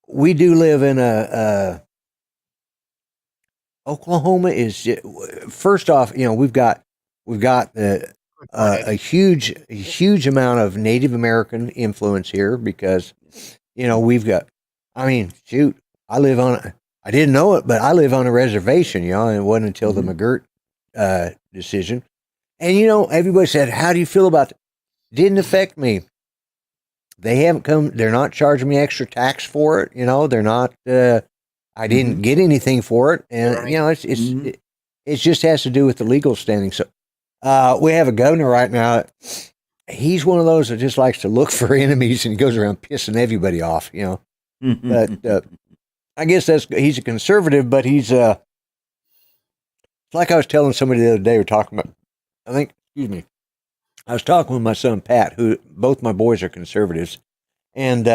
[SPEAKER 2] we do live in Oklahoma is first off, we've got a huge amount of Native American influence here because we've got. I mean, shoot, I didn't know it, but I live on a reservation. And it wasn't until the McGirt decision. And everybody said, "How do you feel about it?" Didn't affect me. They haven't come. They're not charging me extra tax for it. They're not. I didn't get anything for it, and it just has to do with the legal standing. So we have a governor right now. He's one of those that just likes to look for enemies and he goes around pissing everybody off. But I guess he's a conservative, but he's like I was telling somebody the other day. We're talking about. I was talking with my son Pat, who both my boys are conservatives, and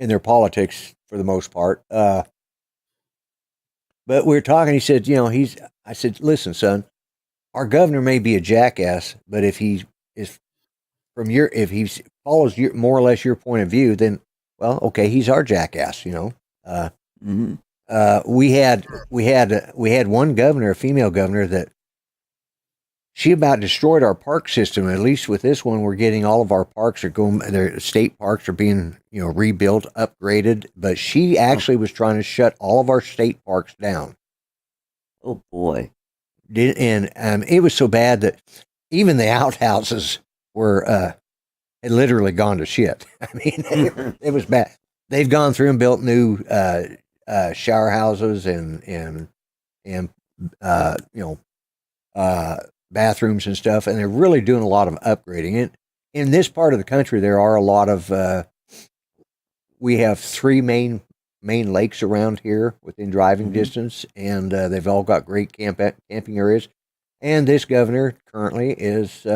[SPEAKER 2] in their politics for the most part. But we were talking. He said, I said, listen, son, our governor may be a jackass, but if he follows more or less your point of view, then well, okay, he's our jackass. We had one governor, a female governor, that she about destroyed our park system. At least with this one, we're getting all of our parks their state parks are being, rebuilt, upgraded. But she actually was trying to shut all of our state parks down.
[SPEAKER 3] Oh boy!
[SPEAKER 2] And it was so bad that even the outhouses were had literally gone to shit. I mean, it was bad. They've gone through and built new shower houses and bathrooms and stuff, and they're really doing a lot of upgrading it. In this part of the country, there are a lot of. We have 3 main lakes around here within driving distance, and they've all got great camping areas. And this governor currently is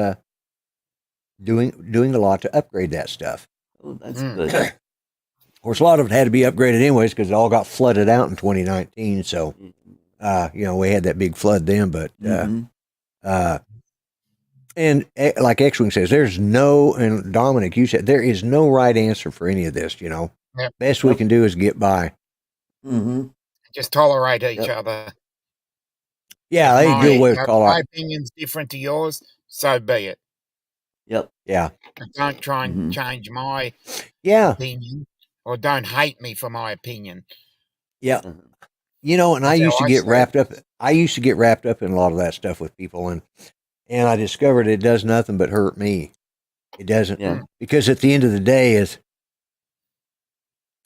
[SPEAKER 2] doing a lot to upgrade that stuff.
[SPEAKER 3] Oh, that's good.
[SPEAKER 2] Of course, a lot of it had to be upgraded anyways because it all got flooded out in 2019. So, we had that big flood then, but. And like X-Wing says, and Dominic, you said, there is no right answer for any of this, Best we can do is get by.
[SPEAKER 4] Just tolerate each other.
[SPEAKER 2] Yeah, they do way to call
[SPEAKER 4] my opinion's different to yours, so be it.
[SPEAKER 3] Yep.
[SPEAKER 2] Yeah.
[SPEAKER 4] Don't try and change my opinion, or don't hate me for my opinion.
[SPEAKER 2] Yeah. You know, and I used to get wrapped up. I used to get wrapped up in a lot of that stuff with people, and I discovered it does nothing but hurt me. It doesn't, because at the end of the day,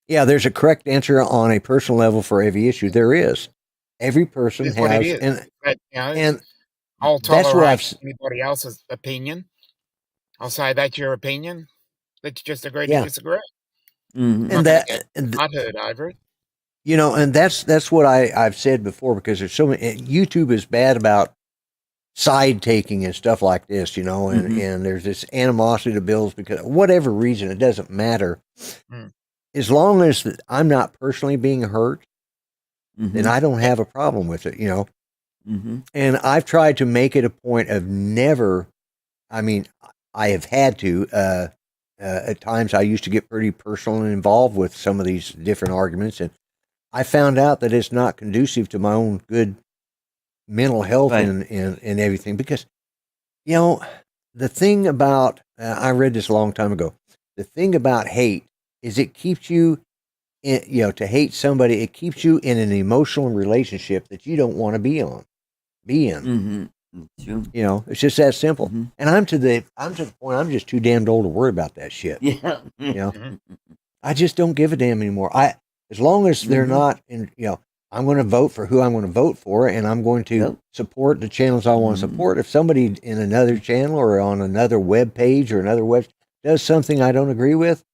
[SPEAKER 2] there's a correct answer on a personal level for every issue. There is. Every person has,
[SPEAKER 4] what it is. But,
[SPEAKER 2] and
[SPEAKER 4] I'll
[SPEAKER 2] that's what
[SPEAKER 4] tolerate anybody else's opinion. I'll say that's your opinion. Let's just agree to disagree.
[SPEAKER 3] Mm-hmm.
[SPEAKER 4] And that I've heard over it.
[SPEAKER 2] You know, and that's what I've said before, because there's so many. YouTube is bad about side taking and stuff like this, you know, and there's this animosity to bills because whatever reason, it doesn't matter. As long as I'm not personally being hurt, then I don't have a problem with it, you know. And I've tried to make it a point of never. I mean, I have had to. At times, I used to get pretty personal and involved with some of these different arguments, and I found out that it's not conducive to my own good mental health and everything, because, you know, the thing about, I read this a long time ago, the thing about hate is it keeps you, to hate somebody, it keeps you in an emotional relationship that you don't want to be in. You know, it's just that simple. And I'm to the point, I'm just too damned old to worry about that shit.
[SPEAKER 3] Yeah.
[SPEAKER 2] You know, I just don't give a damn anymore. As long as they're not in, you know, I'm going to vote for who I'm going to vote for, and I'm going to support the channels I want to support. If somebody in another channel or on another web page or another web does something I don't agree with,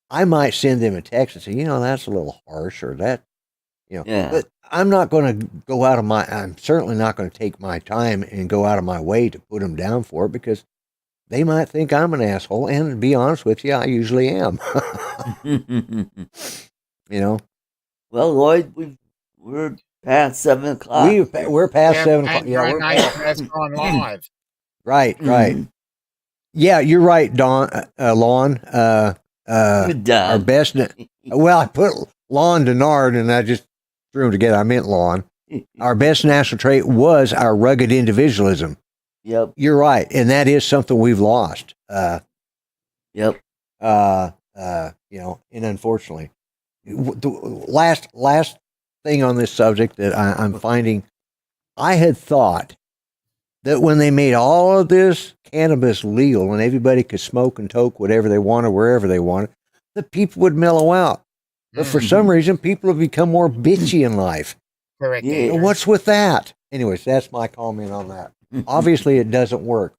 [SPEAKER 2] I might send them a text and say, you know, that's a little harsh, or that, you know. But I'm not going to go out of I'm certainly not going to take my time and go out of my way to put them down for it, because they might think I'm an asshole. And to be honest with you, I usually am. You know.
[SPEAKER 3] Well, Lloyd, we're past 7 o'clock.
[SPEAKER 2] We're past 7 o'clock. Yeah, we're
[SPEAKER 4] has gone live.
[SPEAKER 2] Right. Yeah, you're right, Lon. Our best. Well, I put Lon Denard, and I just threw them together. I meant Lon. Our best national trait was our rugged individualism.
[SPEAKER 3] Yep.
[SPEAKER 2] You're right, and that is something we've lost.
[SPEAKER 3] Yep.
[SPEAKER 2] You know, and unfortunately, the last thing on this subject that I'm finding, I had thought that when they made all of this cannabis legal and everybody could smoke and toke whatever they wanted, wherever they wanted, the people would mellow out. But for some reason, people have become more bitchy in life.
[SPEAKER 4] Correct.
[SPEAKER 2] Yeah. What's with that? Anyways, that's my comment on that. Obviously, it doesn't work.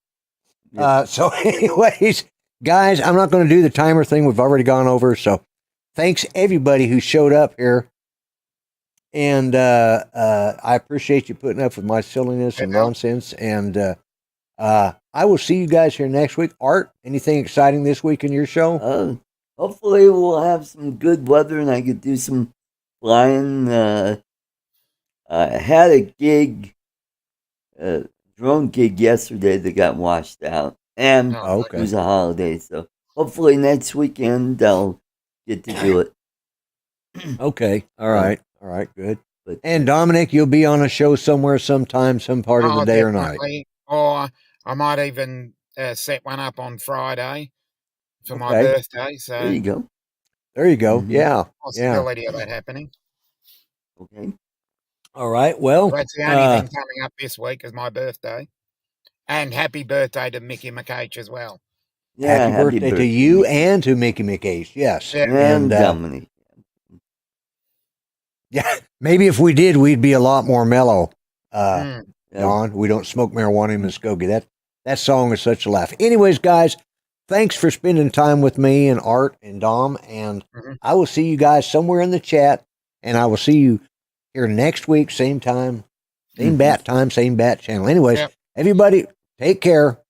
[SPEAKER 2] So anyways, guys, I'm not going to do the timer thing. We've already gone over. So thanks everybody who showed up here. And I appreciate you putting up with my silliness and nonsense. And I will see you guys here next week. Art, anything exciting this week in your show?
[SPEAKER 3] Hopefully we'll have some good weather and I could do some flying. I had a gig, drone gig yesterday that got washed out. And it was a holiday. So hopefully next weekend I'll get to do it.
[SPEAKER 2] Okay. All right. Good. And Dominic, you'll be on a show somewhere, sometime, some part of the day or night.
[SPEAKER 4] Or I might even set one up on Friday for my birthday. So
[SPEAKER 3] there you go.
[SPEAKER 2] Yeah.
[SPEAKER 4] Possibility of that happening.
[SPEAKER 3] Okay.
[SPEAKER 2] All right. Well,
[SPEAKER 4] that's the only thing coming up this week is my birthday. And happy birthday to Mickey McH as well.
[SPEAKER 2] Yeah, happy birthday to you and to Mickey McH. Yes.
[SPEAKER 3] Yeah. And Dominic.
[SPEAKER 2] Yeah, maybe if we did, we'd be a lot more mellow. Don, we don't smoke marijuana in Muskogee. That song is such a laugh. Anyways, guys, thanks for spending time with me and Art and Dom. And I will see you guys somewhere in the chat. And I will see you here next week, same time, same bat time, same bat channel. Anyways, everybody, take care.